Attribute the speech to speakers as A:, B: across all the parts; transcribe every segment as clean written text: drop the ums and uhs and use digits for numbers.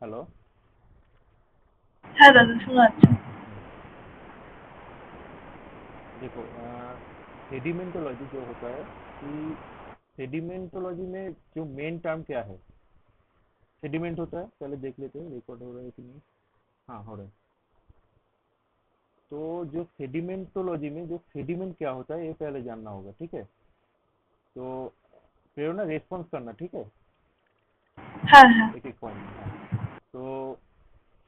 A: Hello.
B: হ্যাঁ দাদা, শোনা যাচ্ছে।
A: हम्म, देखो सेडिमेंटोलॉजी जो होता है कि सेडिमेंटोलॉजी में जो मेन टर्म क्या है। सेडिमेंट होता है, पहले देख लेते हैं रिकॉर्ड हो रहा है कि नहीं। हाँ, हो रहा है। तो जो सेडिमेंटोलॉजी में जो सेडिमेंट क्या होता है ये पहले जानना होगा, ठीक है। तो प्रेरणा रेस्पॉन्स करना, ठीक है,
B: হ্যাঁ হ্যাঁ।
A: एक एक पॉइंट में। हाँ, तो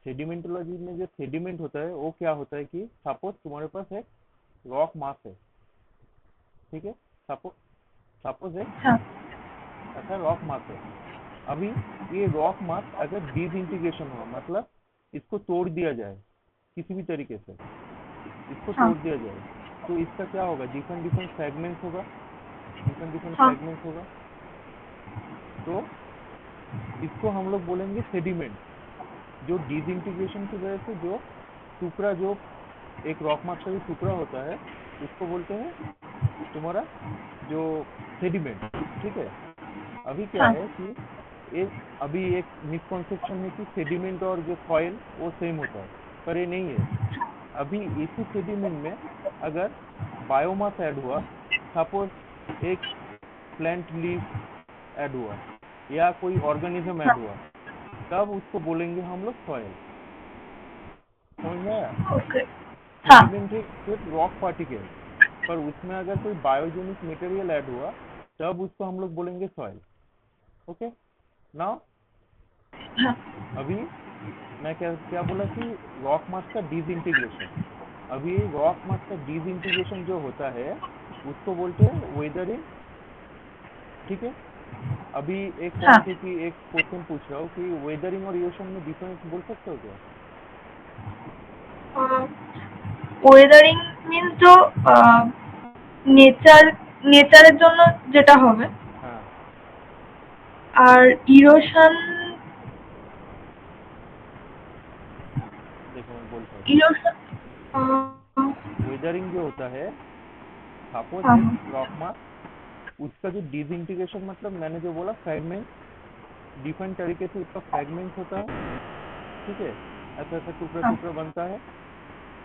A: सेडिमेंटोलॉजी में जो सेडिमेंट होता है वो क्या होता है कि सपोज तुम्हारे पास एक रॉक मास है, ठीक है। सपोज सपोज एक
B: হ্যাঁ
A: ऐसा रॉक मास है। अभी ये रॉक मास अगर डिसइंटीग्रेशन हुआ, मतलब इसको तोड़ दिया जाए किसी भी तरीके से, इसको
B: হ্যাঁ
A: तोड़ दिया जाए, तो इसका क्या होगा, डिफरेंट डिफरेंट फ्रेगमेंट्स होगा, डिफरेंट डिफरेंट
B: হ্যাঁ
A: फ्रेगमेंट्स होगा। तो इसको हम लोग बोलेंगे सेडिमेंट। जो डिसइंटीग्रेशन की वजह से जो टुकड़ा, जो एक रॉक मास का जो टुकड़ा होता है, उसको बोलते हैं तुम्हारा जो सेडिमेंट, ठीक है। अभी क्या
B: হ্যাঁ
A: है कि एक अभी एक मिसकॉन्सेप्शन है कि सेडिमेंट और जो सॉइल वो सेम होता है, पर ये नहीं है। अभी इसी सेडिमेंट में अगर बायोमास ऐड हुआ, सपोज एक प्लांट लीफ ऐड हुआ या कोई ऑर्गेनिज्म ऐड हुआ, तब उसको बोलेंगे हम लोग सॉइल। समझ में आया।
B: ओके। हाँ
A: सेडिमेंट एक सिर्फ रॉक पार्टिकल, पर उसमें अगर कोई बायोजेनिक मटेरियल ऐड हुआ, तब उसको हम लोग बोलेंगे सॉइल। ओके। नाउ
B: হ্যাঁ।
A: अभी मैं क्या क्या बोला कि रॉक मास का डिसइंटीग्रेशन। अभी रॉक मास का डिसइंटीग्रेशन जो होता है उसको बोलते हैं वेदरिंग, ठीक है। अभी एक
B: হ্যাঁ।
A: पॉइंट है कि एक क्वेश्चन पूछ रहा हूँ कि वेदरिंग और इरोशन में डिफरेंस बोल सकते हो क्या।
B: ওয়েদারিং মিন্স जो নেচার নেচারের জন্য যেটা হবে।
A: हाँ,
B: আর ইরোশন
A: देखो मैं बोलता हूँ।
B: ইরোশन
A: वेदरिंग जो होता है, सपोज
B: हाँ
A: एक
B: हाँ
A: रॉक मास, उसका जो डिसइंटीग्रेशन, मतलब मैंने जो बोला फ्रेगमेंट, डिफरेंट तरीके से उसका फ्रेगमेंट होता है, ठीक है। ऐसा ऐसा टुकड़ा
B: हाँ
A: टुकड़ा बनता है।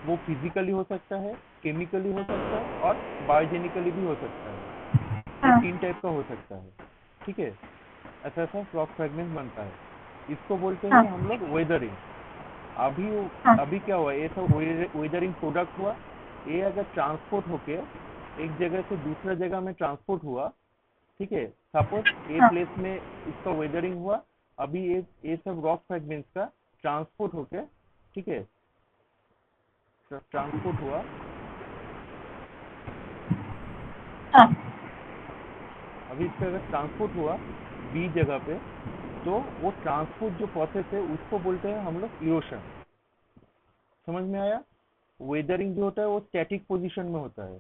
A: वो फिजिकली हो सकता है, केमिकली हो सकता है और बायोजेनिकली भी हो सकता है। ये
B: हाँ
A: तीन टाइप का हो सकता है, ठीक है। ऐसा ऐसा रॉक फ्रेगमेंट बनता है, इसको बोलते
B: हाँ
A: हैं हम लोग वेदरिंग। अभी
B: हाँ
A: अभी क्या हुआ, ये सब वेदरिंग प्रोडक्ट हुआ। ये अगर ट्रांसपोर्ट होके एक जगह से दूसरा जगह में ट्रांसपोर्ट हुआ, ठीक है। सपोज ए
B: हाँ
A: प्लेस में इसका वेदरिंग हुआ। अभी ये सब रॉक फ्रेगमेंट्स का ट्रांसपोर्ट होके, ठीक है, ट्रांसपोर्ट हुआ।
B: हाँ
A: अभी इसका अगर ट्रांसपोर्ट हुआ बी जगह पे, तो वो ट्रांसपोर्ट जो प्रोसेस है उसको बोलते हैं हम लोग इरोशन। समझ में आया। वेदरिंग जो होता है वो स्टैटिक पोजीशन में होता है,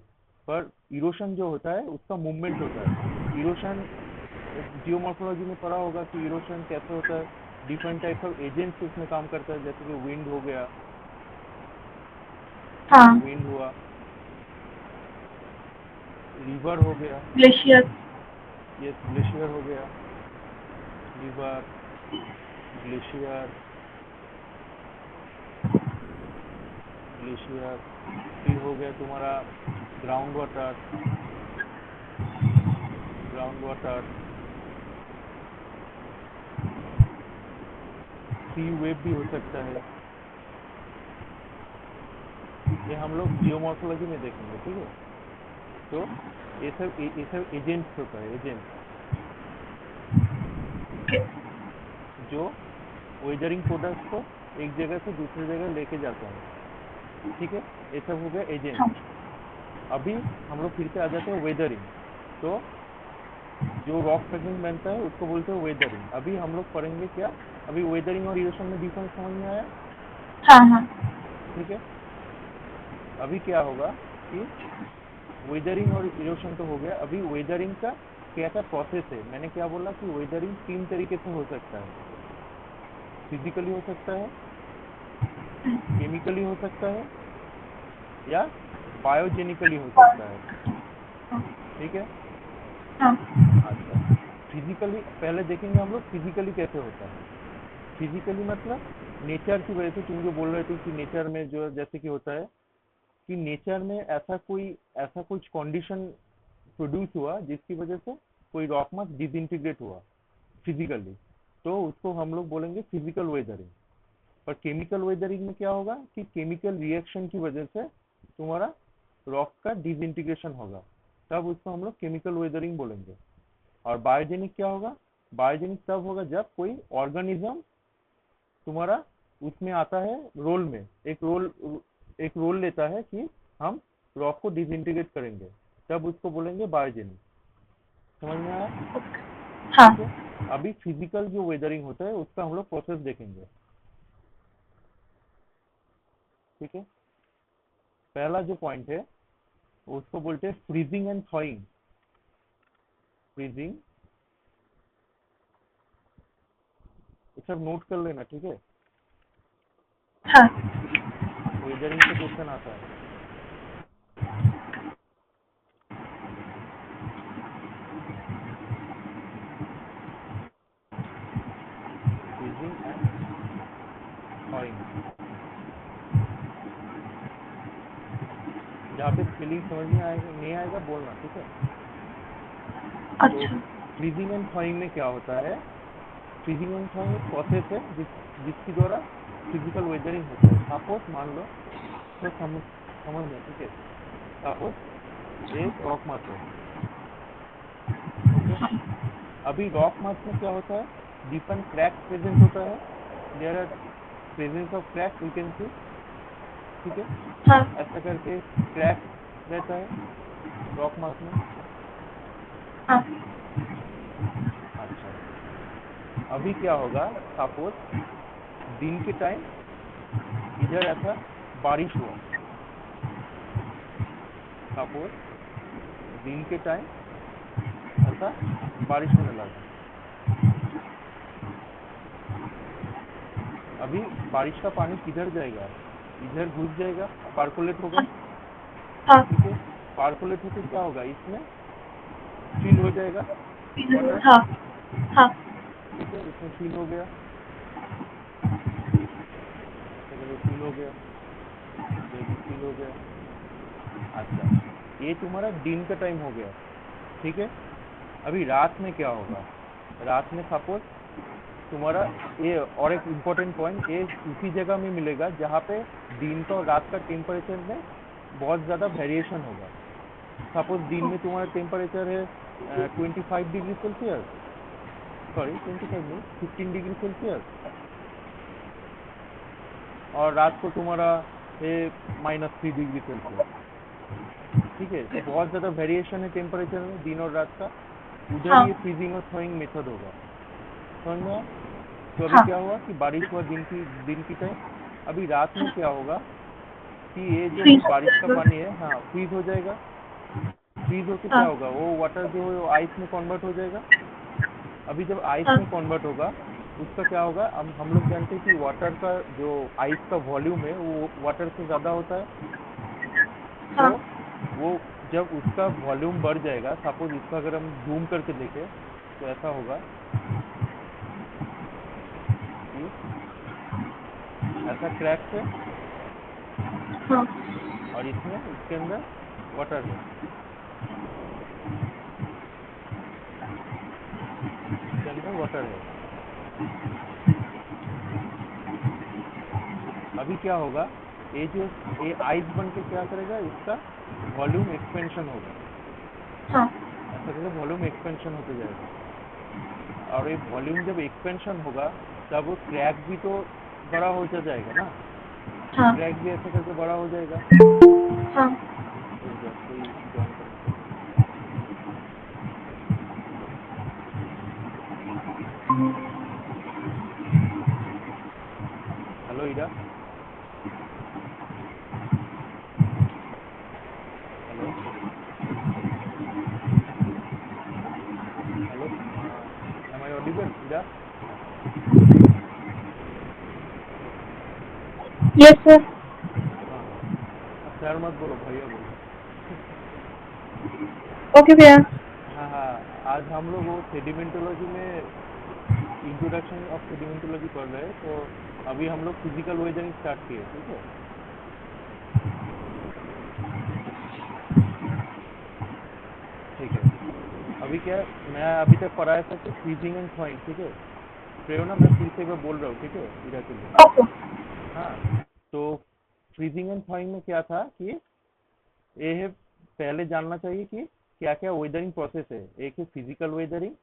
A: पर इरोशन जो होता है उसका मूवमेंट होता है। इरोशन जियोमॉर्फोलॉजी में पढ़ा होगा कि इरोशन कैसे होता है। डिफरेंट टाइप्स ऑफ एजेंट्स उसमें काम करता है, जैसे कि विंड हो गया, ठीक है,
B: हाँ
A: विंड हुआ, रिवर हो गया,
B: ग्लेशियर।
A: यस, ग्लेशियर हो गया, रिवर, ग्लेशियर, ग्लेशियर। फिर हो गया तुम्हारा ग्राउंड वाटर, ग्राउंड वाटर, सी वेव भी हो सकता है। ये हम लोग जियोमॉर्फोलॉजी में देखेंगे, ठीक है। तो ये सब एजेंट्स होता है, एजेंट्स जो वेदरिंग प्रोडक्ट्स को एक जगह से दूसरी जगह लेके जाते हैं, ठीक है। ये सब हो गया एजेंट्स।
B: हाँ
A: अभी हम लोग फिर से आ जाते हैं वेदरिंग। तो जो रॉक फ्रेगमेंट बनता है उसको बोलते हैं वेदरिंग। अभी हम लोग पढ़ेंगे क्या, अभी वेदरिंग और इरोशन में डिफरेंस समझ में आया,
B: हाँ हाँ
A: ठीक है। अभी क्या होगा कि वेदरिंग और इरोशन तो हो गया। अभी वेदरिंग का क्या क्या प्रोसेस है, मैंने क्या बोला कि वेदरिंग तीन तरीके से हो सकता है। फिजिकली हो सकता है, केमिकली हो सकता है या बायोजेनिकली हो सकता है, ठीक है।
B: हाँ
A: अच्छा, फिजिकली पहले देखेंगे हम लोग फिजिकली कैसे होता है। फिजिकली मतलब नेचर की वजह से, तुम जो बोल रहे थे कि नेचर में जो जैसे कि होता है कि नेचर में ऐसा कुछ कंडीशन प्रोड्यूस हुआ जिसकी वजह से कोई रॉक मास डिसइंटीग्रेट हुआ फिजिकली, तो उसको हम लोग बोलेंगे फिजिकल वेदरिंग। पर केमिकल वेदरिंग में क्या होगा कि केमिकल रिएक्शन की वजह से तुम्हारा रॉक का डिसइंटीग्रेशन होगा, तब उसको हम लोग केमिकल वेदरिंग बोलेंगे। और बायोजेनिक क्या होगा? बायोजेनिक तब होगा जब कोई ऑर्गेनिज्म तुम्हारा उसमें आता है, रोल में एक रोल लेता है कि हम रॉक को डिसइंटीग्रेट करेंगे, तब उसको बोलेंगे बायोजेनिक। समझ में आया?
B: हाँ।
A: ठीक है। अभी फिजिकल जो वेदरिंग होता है उसका हम लोग प्रोसेस देखेंगे। ठीक है। पहला जो पॉइंट है उसको बोलते हैं फ्रीजिंग एंड थॉइंग। फ्रीजिंग, ये सब नोट कर लेना, ठीक है।
B: हाँ।
A: वेदरिंग से क्वेश्चन आता है। फ्रीजिंग एंड थॉइंग, जहाँ पे स्पेलिंग समझ में आएगा नहीं आएगा बोलना, ठीक है। तो
B: अच्छा।
A: फ्रीजिंग एंड थॉइंग में क्या होता है? फ्रीजिंग एंड थॉइंग एक प्रोसेस है जिसके द्वारा फिजिकल वेदरिंग होता है। सपोज मान लो, तो समझ में, ठीक है। सपोज एक रॉक मास है, ओके। अभी रॉक मास में क्या होता है? डिफरेंट क्रैक्स प्रेजेंट होता है, there are presence of crack we can see, ठीक है।
B: हाँ।
A: ऐसा करके क्रैक रहता है रॉक मास में।
B: हाँ।
A: अच्छा, अभी क्या होगा? सपोज दिन के टाइम इधर ऐसा बारिश हुआ, सपोज दिन के टाइम ऐसा बारिश होने लगा। अभी बारिश का पानी किधर जाएगा? इधर घुस जाएगा, पार्कुलेट होगा,
B: हाँ।
A: ठीक है। पार्कुलेट होकर क्या होगा? इसमें फिल हो जाएगा वाटर,
B: हाँ। हाँ।
A: ठीक है। इसमें फिल हो गया, ऐसा करके फिल हो गया, ये भी फिल हो गया। अच्छा, ये तुम्हारा दिन का टाइम हो गया, ठीक है। अभी रात में क्या होगा? रात में सपोज तुम्हारा ये, और एक इम्पोर्टेंट पॉइंट, ये उसी जगह में मिलेगा जहाँ पे दिन का और रात का टेम्परेचर में बहुत ज़्यादा वेरिएशन होगा। सपोज दिन में तुम्हारा टेम्परेचर है 25 डिग्री सेल्सियस, सॉरी 25 नहीं, 15 डिग्री सेल्सियस, और रात को तुम्हारा है -3 डिग्री सेल्सियस, ठीक है। तो बहुत ज़्यादा वेरिएशन है टेम्परेचर में दिन और रात का, उधर
B: हाँ।
A: ये फ्रीजिंग और थॉइंग मेथड होगा। समझ में आया? तो अभी
B: हाँ।
A: क्या हुआ कि बारिश हुआ दिन की टाइम। अभी रात में क्या होगा कि ये जो
B: फ्रीज हो
A: बारिश का
B: जाएगा।
A: पानी है, हाँ, फ्रीज हो जाएगा। फ्रीज होके क्या
B: हाँ।
A: होगा? वो वाटर जो है वो आइस में कन्वर्ट हो जाएगा। अभी जब आइस
B: हाँ।
A: में कन्वर्ट होगा, उसका क्या होगा? हम लोग जानते हैं कि वाटर का जो आइस का वॉल्यूम है वो वाटर से ज़्यादा होता है। तो
B: हाँ।
A: वो जब उसका वॉल्यूम बढ़ जाएगा, सपोज इसका अगर हम जूम करके देखें तो ऐसा होगा कि ऐसा क्रैक्स है
B: हाँ।
A: और इसमें इसके अंदर वाटर है, इसके अंदर वाटर है। अभी क्या होगा? ये जो ये आइस बन के क्या करेगा? इसका वॉल्यूम एक्सपेंशन होगा,
B: हाँ।
A: ऐसा करके वॉल्यूम एक्सपेंशन होते जाएगा। और ये वॉल्यूम जब एक्सपेंशन होगा, तब वो क्रैक भी तो बड़ा होता जाएगा ना,
B: हाँ।
A: क्रैक भी ऐसा करके बड़ा हो जाएगा।
B: हाँ।
A: रुक जाओ, कोई ज्वाइन करना चाहिए। Hello Ira, hello hello, am I audible Ira?
B: Yes sir.
A: हाँ हाँ, सर मत बोलो, भैया बोलो।
B: ओके भैया।
A: हाँ हाँ, आज हम लोग वो सेडिमेंटोलॉजी में इंट्रोडक्शन ऑफ सेडिमेंटोलॉजी पढ़ रहे हैं, तो अभी हम लोग फिजिकल वेदरिंग स्टार्ट किए, ठीक है। ठीक है, अभी क्या है, मैं अभी तक पढ़ाया था कि फ्रीजिंग एंड थॉइंग, ठीक है। प्रेरणा, मैं फिर से एक बार बोल रहा हूँ, ठीक है, इरा के लिए।
B: ओके।
A: हाँ, तो फ्रीजिंग एंड थॉइंग में क्या था कि ये है, पहले जानना चाहिए कि क्या क्या वेदरिंग प्रोसेस है। एक है फिजिकल वेदरिंग,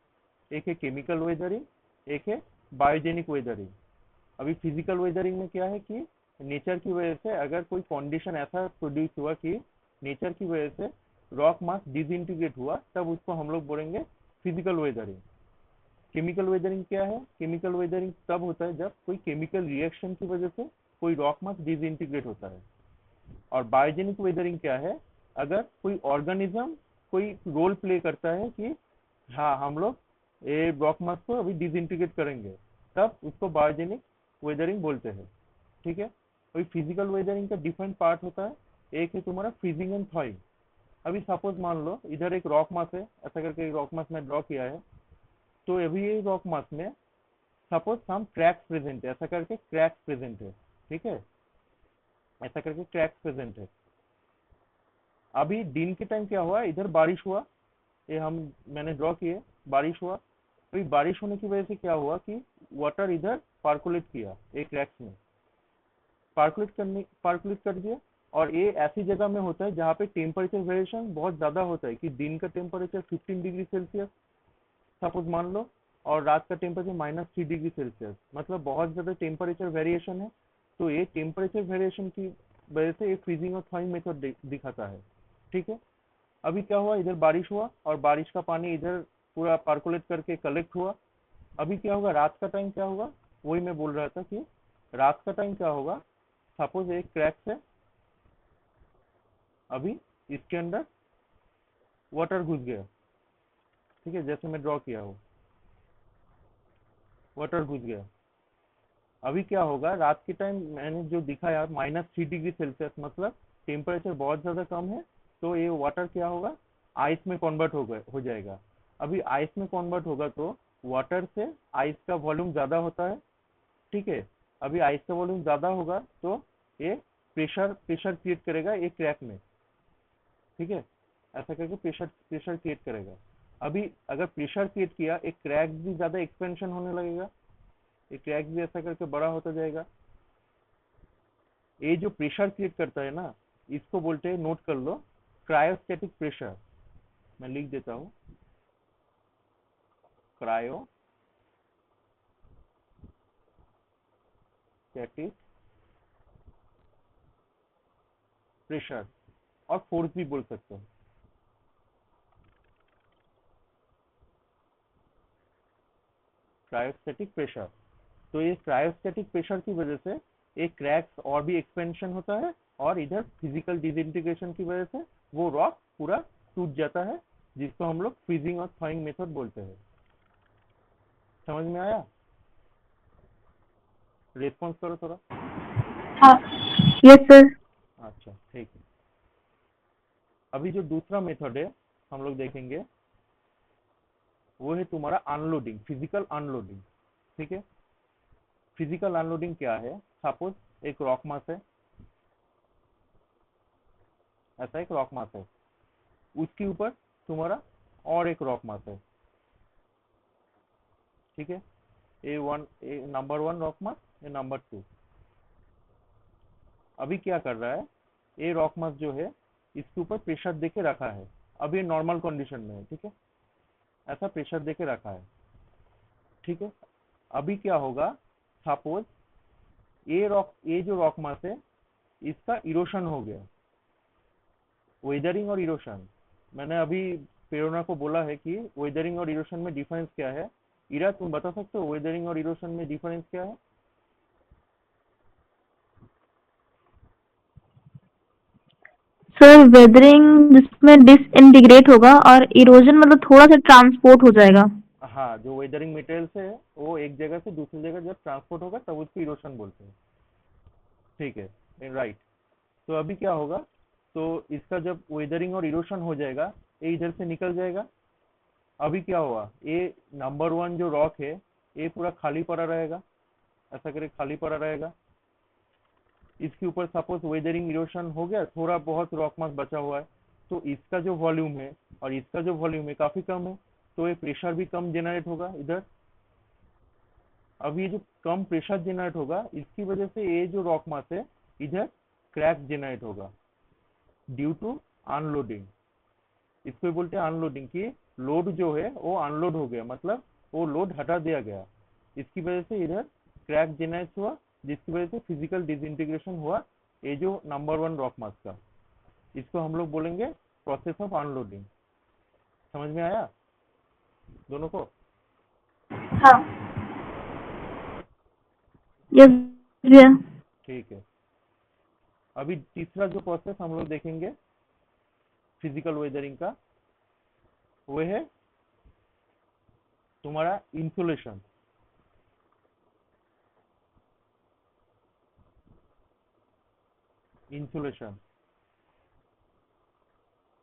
A: एक है केमिकल वेदरिंग, एक है बायोजेनिक वेदरिंग। अभी फिजिकल वेदरिंग में क्या है कि नेचर की वजह से अगर कोई कंडीशन ऐसा प्रोड्यूस हुआ कि नेचर की वजह से रॉक मास डिसइंटीग्रेट हुआ, तब उसको हम लोग बोलेंगे फिजिकल वेदरिंग। केमिकल वेदरिंग क्या है? केमिकल वेदरिंग तब होता है जब कोई केमिकल रिएक्शन की वजह से कोई रॉक मास डिसइंटीग्रेट होता है। और बायोजेनिक वेदरिंग क्या है? अगर कोई ऑर्गेनिज्म कोई रोल प्ले करता है कि हाँ, हम लोग ये रॉक मास को अभी डिसइंटीग्रेट करेंगे, तब उसको बायोजेनिक वेदरिंग बोलते हैं, ठीक है। वही फिजिकल वेदरिंग का डिफरेंट पार्ट होता है। एक है तुम्हारा फ्रीजिंग एंड थॉइंग। अभी सपोज मान लो इधर एक रॉक मास है, ऐसा करके एक रॉक मास मैं ड्रॉ किया है। तो अभी ये रॉक मास में सपोज हम क्रैक्स प्रेजेंट है, ऐसा करके क्रैक्स प्रेजेंट है, ठीक है, ऐसा करके क्रैक्स प्रेजेंट है। अभी दिन के टाइम क्या हुआ, इधर बारिश हुआ, ये हम मैंने ड्रॉ किए, बारिश हुआ। अभी बारिश होने की वजह से क्या हुआ कि वाटर इधर पार्कुलेट किया एक क्रैक्स में, पार्कुलेट कर दिया। और ये ऐसी जगह में होता है जहाँ पे टेम्परेचर वेरिएशन बहुत ज़्यादा होता है, कि दिन का टेम्परेचर 15 डिग्री सेल्सियस सपोज मान लो, और रात का टेम्परेचर -3 डिग्री सेल्सियस, मतलब बहुत ज़्यादा टेम्परेचर वेरिएशन है। तो ये टेम्परेचर वेरिएशन की वजह से ये फ्रीजिंग और थॉइंग मेथड दिखाता है, ठीक है। अभी क्या हुआ, इधर बारिश हुआ और बारिश का पानी इधर पूरा पार्कुलेट करके कलेक्ट हुआ। अभी क्या होगा, रात का टाइम क्या होगा, वही मैं बोल रहा था कि रात का टाइम क्या होगा। सपोज एक क्रैक है, अभी इसके अंदर वाटर घुस गया, ठीक है, जैसे मैं ड्रॉ किया हूँ, वाटर घुस गया। अभी क्या होगा, रात के टाइम मैंने जो दिखाया -3 डिग्री सेल्सियस, मतलब टेम्परेचर बहुत ज़्यादा कम है। तो ये वाटर क्या होगा, आइस में कन्वर्ट हो जाएगा। अभी आइस में कन्वर्ट होगा तो वाटर से आइस का वॉल्यूम ज़्यादा होता है, ठीक है। अभी आइस का वॉल्यूम ज़्यादा होगा तो ये प्रेशर प्रेशर क्रिएट करेगा एक क्रैक में, ठीक है, ऐसा करके प्रेशर प्रेशर क्रिएट करेगा। अभी अगर प्रेशर क्रिएट किया, एक क्रैक भी ज़्यादा एक्सपेंशन होने लगेगा, एक क्रैक भी ऐसा करके बड़ा होता जाएगा। ये जो प्रेशर क्रिएट करता है ना, इसको बोलते हैं, नोट कर लो, क्रायोस्टेटिक प्रेशर। मैं लिख देता हूँ, क्रायोस्टेटिक प्रेशर, और फोर्स भी बोल सकते हो, क्रायोस्टेटिक प्रेशर। तो ये क्रायोस्टेटिक प्रेशर की वजह से एक क्रैक्स और भी एक्सपेंशन होता है, और इधर फिजिकल डिसइंटीग्रेशन की वजह से वो रॉक पूरा टूट जाता है, जिसको हम लोग फ्रीजिंग और थॉइंग मेथड बोलते हैं। समझ में आया? रिस्पॉन्स करो थोड़ा।
B: हाँ। Yes sir.
A: अच्छा, ठीक है। अभी जो दूसरा मेथड है हम लोग देखेंगे, वो है तुम्हारा अनलोडिंग, फिजिकल अनलोडिंग, ठीक है। फिजिकल अनलोडिंग क्या है, सपोज एक रॉक मास है, ऐसा एक रॉक मास है, उसके ऊपर तुम्हारा और एक रॉक मास है, ठीक है। ए नंबर वन रॉक मास, ए नंबर टू। अभी क्या कर रहा है, ए रॉक मास जो है इसके ऊपर प्रेशर देके रखा है। अभी ये नॉर्मल कंडीशन में है, ठीक है, ऐसा प्रेशर देके रखा है, ठीक है। अभी क्या होगा, सपोज ये जो रॉक मास है, इसका इरोशन हो गया, वेदरिंग और इरोशन। मैंने अभी प्रेरणा को बोला है कि वेदरिंग और इरोशन में डिफरेंस क्या है। इरा, तुम बता सकते हो वेदरिंग और इरोशन में डिफरेंस क्या है?
B: सर वेदरिंग जिसमें डिसइंटीग्रेट होगा और इरोजन मतलब थोड़ा सा ट्रांसपोर्ट हो जाएगा।
A: हाँ, जो वेदरिंग मटेरियल से है वो एक जगह से दूसरी जगह जब ट्रांसपोर्ट होगा तब उसको इरोशन बोलते हैं, ठीक है, राइट। तो अभी क्या होगा, तो इसका जब वेदरिंग और इरोशन हो जाएगा, ये इधर से निकल जाएगा। अभी क्या हुआ, ये नंबर वन जो रॉक है, ये पूरा खाली पड़ा रहेगा, ऐसा करे खाली पड़ा रहेगा। इसके ऊपर सपोज वेदरिंग इरोशन हो गया, थोड़ा बहुत रॉक मास बचा हुआ है, तो इसका जो वॉल्यूम है और इसका जो वॉल्यूम है काफी कम है, तो ये प्रेशर भी कम जनरेट होगा इधर। अब ये जो कम प्रेशर जनरेट होगा, इसकी वजह से ये जो रॉक मास है इधर क्रैक जनरेट होगा ड्यू टू अनलोडिंग। इसको बोलते हैं अनलोडिंग, कि लोड जो है वो अनलोड हो गया, मतलब वो लोड हटा दिया गया, इसकी वजह से इधर क्रैक जनरेट हुआ, जिसकी वजह से फिजिकल डिसइंटीग्रेशन हुआ ये जो नंबर वन रॉक मास का। इसको हम लोग बोलेंगे प्रोसेस ऑफ अनलोडिंग। समझ में आया दोनों को?
B: हाँ। यस भैया।
A: ठीक है। अभी तीसरा जो प्रोसेस हम लोग देखेंगे फिजिकल वेदरिंग का, वो है तुम्हारा इंसुलेशन। इंसुलेशन,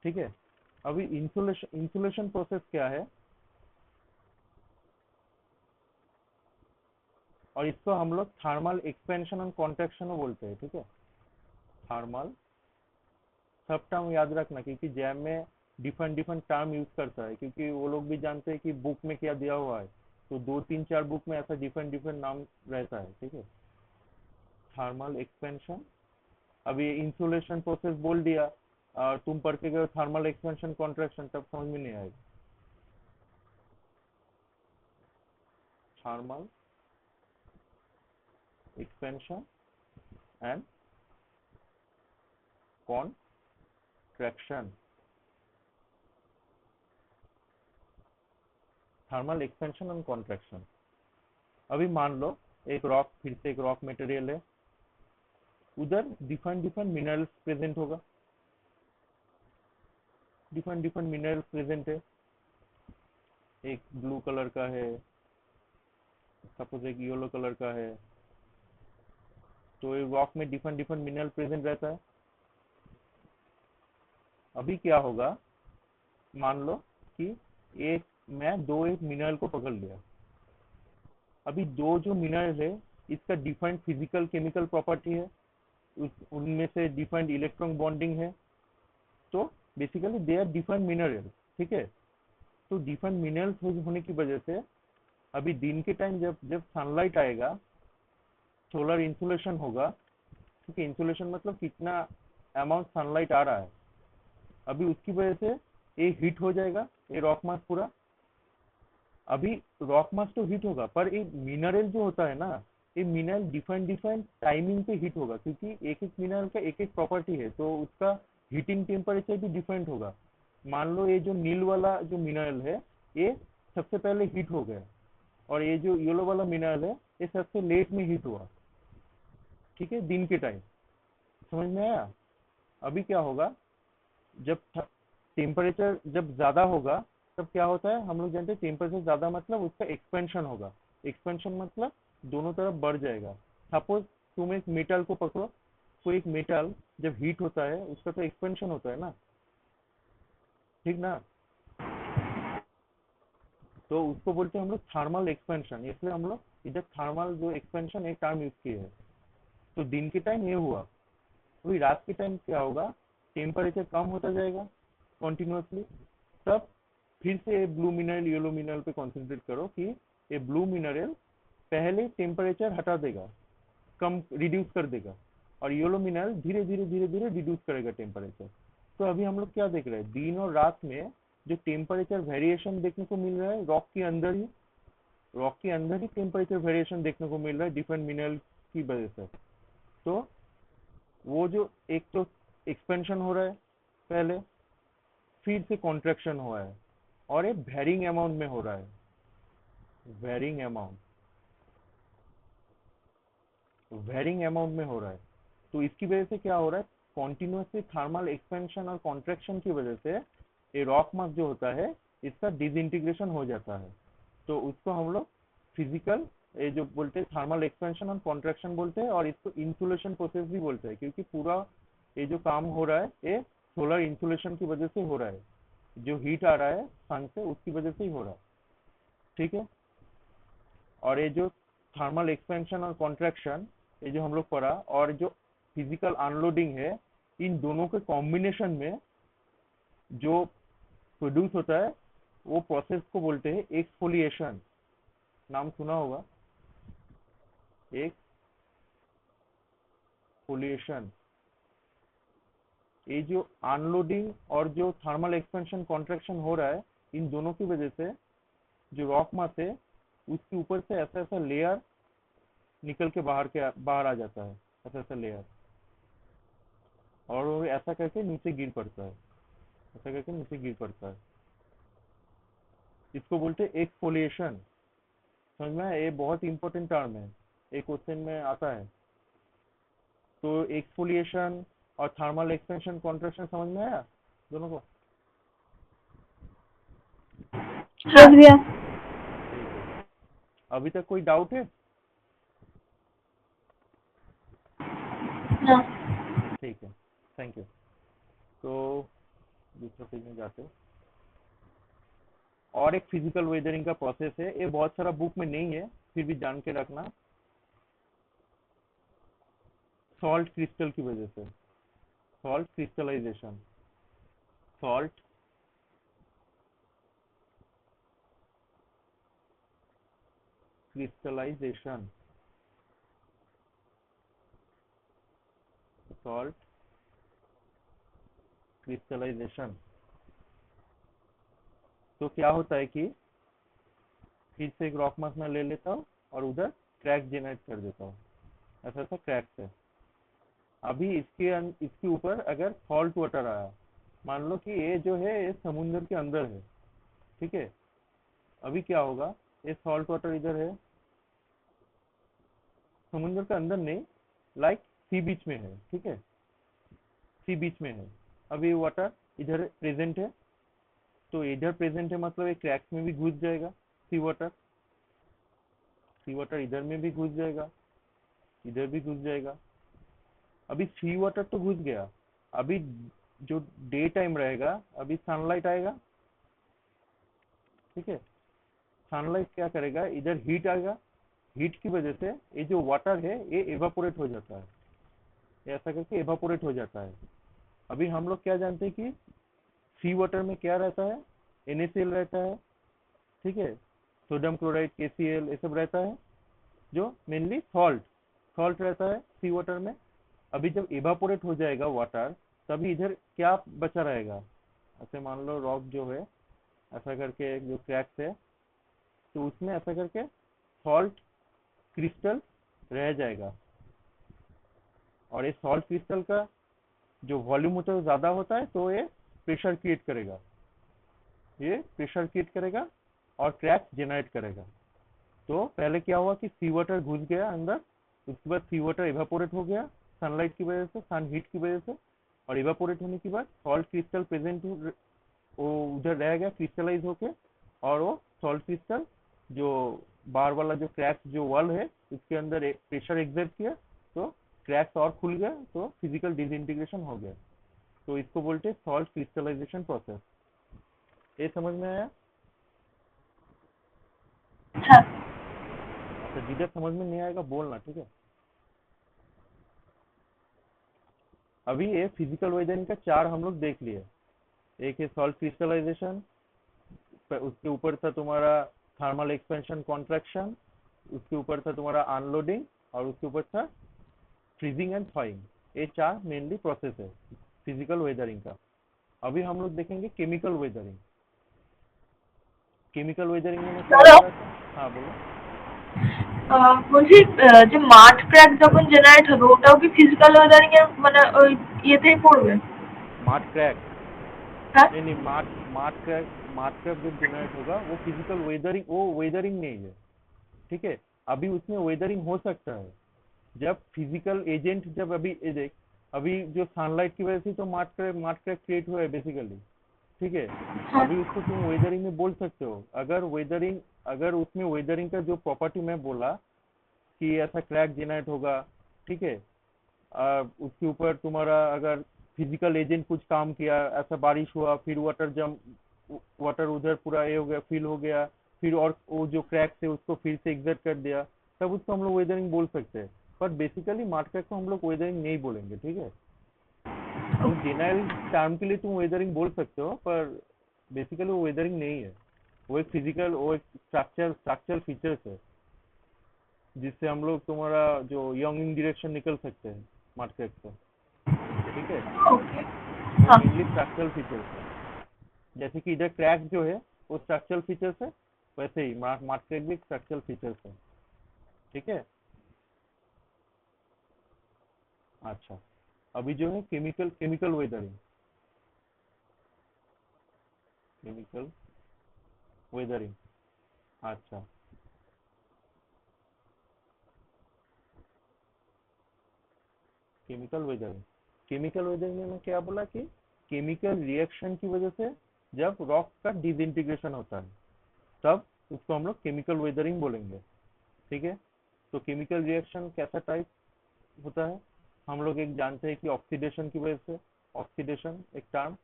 A: ठीक है। अभी इंसुलेशन प्रोसेस क्या है, और इसको हम लोग थर्मल एक्सपेंशन और कॉन्ट्रैक्शन बोलते हैं, ठीक है। थर्मल, सब टर्म याद रखना, क्योंकि जैम में डिफरेंट डिफरेंट टर्म यूज करता है, क्योंकि वो लोग भी जानते हैं कि बुक में क्या दिया हुआ है, तो 2 3 4 बुक में ऐसा डिफरेंट डिफरेंट नाम रहता है, ठीक है। थर्मल एक्सपेंशन, अभी इंसुलेशन प्रोसेस बोल दिया और तुम पढ़ के गए थर्मल एक्सपेंशन कॉन्ट्रैक्शन, तब समझ में नहीं आएगा। Thermal expansion and contraction. Thermal expansion and contraction. अभी मान लो एक रॉक, फिर से एक रॉक मटेरियल है, उधर डिफरेंट डिफरेंट मिनरल्स प्रेजेंट होगा, डिफरेंट डिफरेंट मिनरल्स प्रेजेंट है। एक ब्लू कलर का है, सपोज एक येलो कलर का है, तो ये रॉक में डिफरेंट डिफरेंट मिनरल प्रेजेंट रहता है। अभी क्या होगा, मान लो कि एक एक मिनरल को पकड़ लिया। अभी दो जो मिनरल है, इसका डिफरेंट फिजिकल केमिकल प्रॉपर्टी है, उनमें से डिफरेंट इलेक्ट्रॉन बॉन्डिंग है, तो basically they are different mineral, ठीक है। तो डिफरेंट मिनरल्स होने की वजह से अभी दिन के टाइम जब जब सनलाइट आएगा, सोलर इंसुलेशन होगा, ठीक है। इंसुलेशन मतलब कितना अमाउंट सनलाइट आ रहा है, अभी उसकी वजह से ये हीट हो जाएगा, ये रॉक मास पूरा। अभी रॉक मास तो हीट होगा, पर ये मिनरल जो होता है ना, ये मिनरल डिफरेंट डिफरेंट टाइमिंग पे हीट होगा, क्योंकि एक एक मिनरल का एक एक प्रॉपर्टी है, तो उसका हीटिंग टेम्परेचर भी डिफरेंट होगा। मान लो ये जो नील वाला जो मिनरल है, ये सबसे पहले हीट हो गया, और ये जो येलो वाला मिनरल है, ये सबसे लेट में हीट हुआ, ठीक है, दिन के टाइम। समझ में आया? अभी क्या होगा, जब टेम्परेचर जब ज्यादा होगा, तब क्या होता है, हम लोग जानते हैं टेम्परेचर ज्यादा मतलब उसका एक्सपेंशन होगा। एक्सपेंशन मतलब दोनों तरफ बढ़ जाएगा। सपोज तुम एक मेटल को पकड़ो, तो एक मेटल जब हीट होता है उसका तो एक्सपेंशन होता है ना, ठीक ना। तो उसको बोलते हैं हम लोग थर्मल एक्सपेंशन, इसलिए हम लोग इधर थर्मल जो एक्सपेंशन एक टर्म यूज किए है। तो दिन के टाइम ये हुआ, अभी रात के टाइम क्या होगा, टेम्परेचर कम होता जाएगा कॉन्टिन्यूसली। तब फिर से ब्लू मिनरल येलो मिनरल पे कंसंट्रेट करो कि ये ब्लू मिनरल पहले टेम्परेचर हटा देगा, कम रिड्यूस कर देगा, और येलो मिनरल धीरे धीरे धीरे धीरे रिड्यूस करेगा टेम्परेचर। तो अभी हम लोग क्या देख रहे हैं, दिन और रात में जो टेम्परेचर वेरिएशन देखने को मिल रहा है, रॉक के अंदर ही टेम्परेचर वेरिएशन देखने को मिल रहा है डिफरेंट मिनरल की वजह से। तो वो जो एक तो एक्सपेंशन हो रहा है पहले, फिर से कॉन्ट्रैक्शन हुआ है, और ये वेरिंग अमाउंट में हो रहा है, वेरिंग अमाउंट, वेरिंग अमाउंट में हो रहा है। तो इसकी वजह से क्या हो रहा है, कॉन्टिन्यूसली थर्मल एक्सपेंशन और कॉन्ट्रैक्शन की वजह से ये रॉक मास जो होता है, इसका डिसइंटीग्रेशन हो जाता है। तो उसको हम लोग फिजिकल, ये जो बोलते हैं थर्मल एक्सपेंशन और कॉन्ट्रैक्शन बोलते हैं, और इसको इंसुलेशन प्रोसेस भी बोलते हैं, क्योंकि पूरा ये जो काम हो रहा है ये सोलर इंसुलेशन की वजह से हो रहा है, जो हीट आ रहा है सन से उसकी वजह से ही हो रहा है, ठीक है। और ये जो थर्मल एक्सपेंशन और कॉन्ट्रैक्शन, ये जो हम लोग पढ़ा, और जो फिजिकल अनलोडिंग है, इन दोनों के कॉम्बिनेशन में जो प्रोड्यूस होता है वो प्रोसेस को बोलते हैं एक्सफोलिएशन। नाम सुना होगा, एक्सफोलिएशन। ये जो अनलोडिंग और जो थर्मल एक्सपेंशन कॉन्ट्रैक्शन हो रहा है, इन दोनों की वजह से जो रॉक मास है उसके ऊपर से ऐसा ऐसा लेयर निकल के बाहर आ जाता है, ऐसा ऐसा लेयर, और वो ऐसा करके नीचे गिर पड़ता है, ऐसा करके नीचे गिर पड़ता है। इसको बोलते हैं एक्सफोलिएशन। समझ में आया? ये बहुत इंपॉर्टेंट टर्म है, एक क्वेश्चन में आता है। तो एक्सफोलिएशन और थर्मल एक्सपेंशन कॉन्ट्रैक्शन समझ में आया दोनों को?
B: समझ गया।
A: ठीक है, अभी तक कोई डाउट है?
B: हाँ।
A: ठीक है, थैंक यू। तो दूसरे पेज में जाते हैं। और एक फिजिकल वेदरिंग का प्रोसेस है, ये बहुत सारा बुक में नहीं है, फिर भी जान के रखना। सॉल्ट क्रिस्टल की वजह से, salt crystallization, salt crystallization, salt crystallization. तो क्या होता है कि फिर से एक रॉक मास में ले लेता हूँ और उधर क्रैक जनरेट कर देता हूँ, ऐसा ऐसा क्रैक है। अभी इसके ऊपर अगर सॉल्ट वाटर आया, मान लो कि ये जो है ये समुद्र के अंदर है, ठीक है। अभी क्या होगा, ये सॉल्ट वाटर इधर है, समुद्र के अंदर नहीं, लाइक सी बीच में है, ठीक है, सी बीच में है। अभी वाटर इधर प्रेजेंट है, तो इधर प्रेजेंट है मतलब ये क्रैक्स में भी घुस जाएगा सी वाटर, सी वाटर इधर में भी घुस जाएगा, इधर भी घुस जाएगा। अभी सी वाटर तो घुस गया, अभी जो डे टाइम रहेगा, अभी सनलाइट आएगा, ठीक है। सनलाइट क्या करेगा, इधर हीट आएगा, हीट की वजह से ये जो वाटर है ये एवापोरेट हो जाता है, ये ऐसा करके एवापोरेट हो जाता है। अभी हम लोग क्या जानते हैं कि सी वाटर में क्या रहता है, NaCl रहता है, ठीक है, सोडियम क्लोराइड, KCl, ये सब रहता है, जो मेनली सॉल्ट सॉल्ट रहता है सी वाटर में। अभी जब इवापोरेट हो जाएगा वाटर, तभी इधर क्या बचा रहेगा, ऐसे मान लो रॉक जो है ऐसा करके जो क्रैक्स है, तो उसमें ऐसा करके सॉल्ट क्रिस्टल रह जाएगा। और ये सॉल्ट क्रिस्टल का जो वॉल्यूम होता है ज़्यादा होता है, तो ये प्रेशर क्रिएट करेगा, ये प्रेशर क्रिएट करेगा और क्रैक जनरेट करेगा। तो पहले क्या हुआ कि सी वाटर घुस गया अंदर, उसके बाद सी वाटर इवेपोरेट हो गया सनलाइट की वजह से, सन हीट की वजह से, और इवेपोरेट होने के बाद सॉल्ट क्रिस्टल प्रेजेंट, वो उधर रह गया क्रिस्टलाइज होके, और वो सॉल्ट क्रिस्टल जो बार वाला जो क्रैक जो वॉल है उसके अंदर प्रेशर एग्जर्ट किया, तो क्रैक्स और खुल गया, तो फिजिकल डिसइंटीग्रेशन हो गया। तो इसको बोलते हैं सॉल्ट क्रिस्टलाइजेशन प्रोसेस। ये समझ में आया?
B: अच्छा।
A: अच्छा, जिधर समझ में नहीं आएगा बोलना, ठीक है। अभी ये फिजिकल वेदरिंग का चार हम लोग देख लिए। एक है सॉल्ट क्रिस्टलाइजेशन, उसके ऊपर था तुम्हारा थर्मल एक्सपेंशन कॉन्ट्रैक्शन, उसके ऊपर था तुम्हारा अनलोडिंग, और उसके ऊपर था फ्रीजिंग एंड थॉइंग। ये चार मेनली प्रोसेस है फिजिकल वेदरिंग का। अभी हम लोग देखेंगे केमिकल वेदरिंग। केमिकल वेदरिंग में मैं क्या
B: হ্যালো।
A: बोल रहा था? हाँ बोलो।
B: বলছি যে মাঠ ক্র্যাক যখন জেনারেট হবে ওটাও কি ফিজিক্যাল ওয়েদারিং এর মানে ওই ইয়েতেই পড়বে?
A: मार्ट क्रैक,
B: হ্যাঁ।
A: नहीं नहीं, मार्ट क्रैक जब जनरेट होगा वो फिजिकल वेदरिंग, वो वेदरिंग नहीं है, ठीक है। अभी उसमें वेदरिंग हो सकता है जब फिजिकल एजेंट, जब अभी ये देख, अभी जो सनलाइट की वजह से तो मार्ट क्रैक क्रिएट हुआ है बेसिकली, ठीक है।
B: হ্যাঁ।
A: अभी उसको तुम वेदरिंग में बोल सकते हो, अगर वेदरिंग, अगर उसमें वेदरिंग का जो प्रॉपर्टी मैं बोला कि ऐसा क्रैक जेनरेट होगा, ठीक है, उसके ऊपर तुम्हारा अगर फिजिकल एजेंट कुछ काम किया, ऐसा बारिश हुआ, फिर वाटर जम, वाटर उधर पूरा ये हो गया, फिल हो गया, फिर और वो जो क्रैक से उसको फिर से एग्जर्ट कर दिया, तब उसको हम लोग वेदरिंग बोल सकते हैं। पर बेसिकली मार्ट क्रैक को हम लोग वेदरिंग नहीं बोलेंगे, ठीक है। वो जेनरल टर्म के लिए तुम वेदरिंग बोल सकते हो, पर बेसिकली वो वेदरिंग नहीं है। वो एक फिजिकल, वो एक स्ट्रक्चरल फीचर्स है, जिससे हम लोग तुम्हारा जो यंग डायरेक्शन निकल सकते हैं मार्ट क्रैक से, ठीक है।
B: ओके।
A: वो
B: हाँ।
A: मेनली स्ट्रक्चरल फीचर्स है। जैसे कि इधर क्रैक जो है वो स्ट्रक्चरल फीचर्स है, वैसे ही मार्ट क्रैक भी स्ट्रक्चरल फीचर्स है, ठीक है। अच्छा, अभी जो है chemical chemical weathering, chemical weathering. अच्छा, केमिकल वेदरिंग। केमिकल वेदरिंग में मैं क्या बोला कि केमिकल रिएक्शन की वजह से जब रॉक का डिसइंटीग्रेशन होता है, तब उसको हम लोग केमिकल वेदरिंग बोलेंगे, ठीक है। तो केमिकल रिएक्शन कैसा टाइप होता है, हम लोग एक जानते हैं कि ऑक्सीडेशन की वजह से, ऑक्सीडेशन एक टर्म,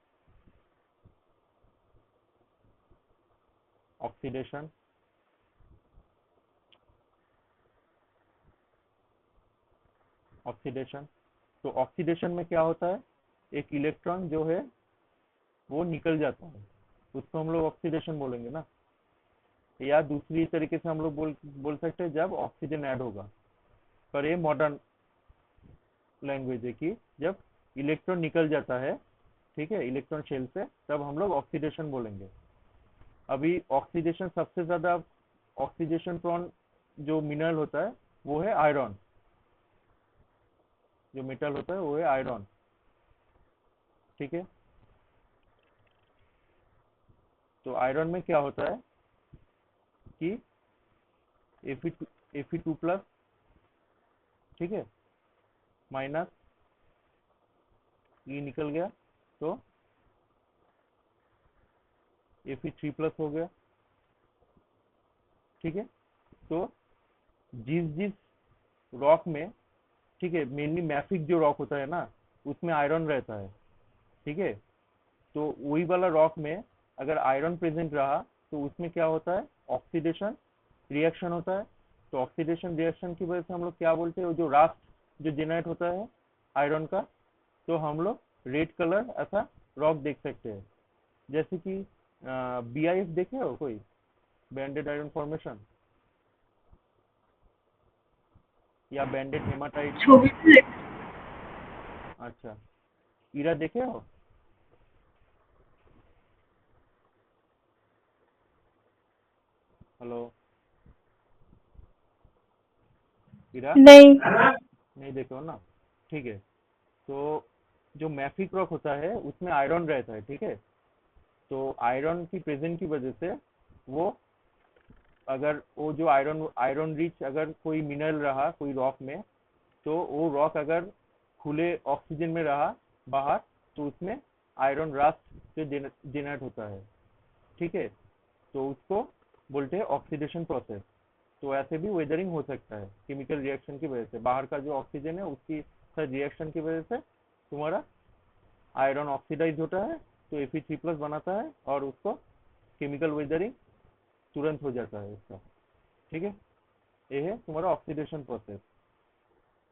A: ऑक्सीडेशन, ऑक्सीडेशन। तो ऑक्सीडेशन में क्या होता है, एक इलेक्ट्रॉन जो है वो निकल जाता है, उसको हम लोग ऑक्सीडेशन बोलेंगे ना। या दूसरी तरीके से हम लोग बोल बोल सकते हैं जब ऑक्सीजन ऐड होगा, पर ये मॉडर्न लैंग्वेज है कि जब इलेक्ट्रॉन निकल जाता है, ठीक है, इलेक्ट्रॉन शेल से, तब हम लोग ऑक्सीडेशन बोलेंगे। अभी ऑक्सीडेशन सबसे ज्यादा ऑक्सीडेशन प्रोन जो मिनरल होता है वो है आयरन, जो मेटल होता है वो है आयरन, ठीक है। तो आयरन में क्या होता है कि Fe2 प्लस, ठीक है, माइनस ई निकल गया, तो Fe3 प्लस हो गया, ठीक है। तो जिस जिस रॉक में, ठीक है, मेनली मैफिक जो रॉक होता है ना, उसमें आयरन रहता है, ठीक है। तो वही वाला रॉक में अगर आयरन प्रेजेंट रहा, तो उसमें क्या होता है, ऑक्सीडेशन रिएक्शन होता है। तो ऑक्सीडेशन रिएक्शन की वजह से हम लोग क्या बोलते हैं, वो जो रास्ट जो जेनरेट होता है आयरन का, तो हम लोग रेड कलर ऐसा रॉक देख सकते हैं। जैसे कि BIF देखे हो कोई, बैंडेड आयरन फॉर्मेशन, या बैंडेड हेमाटाइट।
B: छवि से।
A: अच्छा, ईरा देखे हो? हेलो, ईरा?
B: नहीं।
A: नहीं देखे हो ना, ठीक है। तो जो मैफिक रॉक होता है उसमें आयरन रहता है, ठीक है। तो आयरन की प्रेजेंट की वजह से वो, अगर वो जो आयरन आयरन रिच अगर कोई मिनरल रहा कोई रॉक में, तो वो रॉक अगर खुले ऑक्सीजन में रहा बाहर, तो उसमें आयरन रस्ट जो जेनरेट होता है, ठीक है। तो उसको बोलते हैं ऑक्सीडेशन प्रोसेस। तो ऐसे भी वेदरिंग हो सकता है केमिकल रिएक्शन की वजह से, बाहर का जो ऑक्सीजन है उसकी साथ रिएक्शन की वजह से तुम्हारा आयरन ऑक्सीडाइज होता है, तो Fe3 प्लस बनाता है, और उसको केमिकल वेदरिंग तुरंत हो जाता है उसका, ठीक है। ये है तुम्हारा ऑक्सीडेशन प्रोसेस।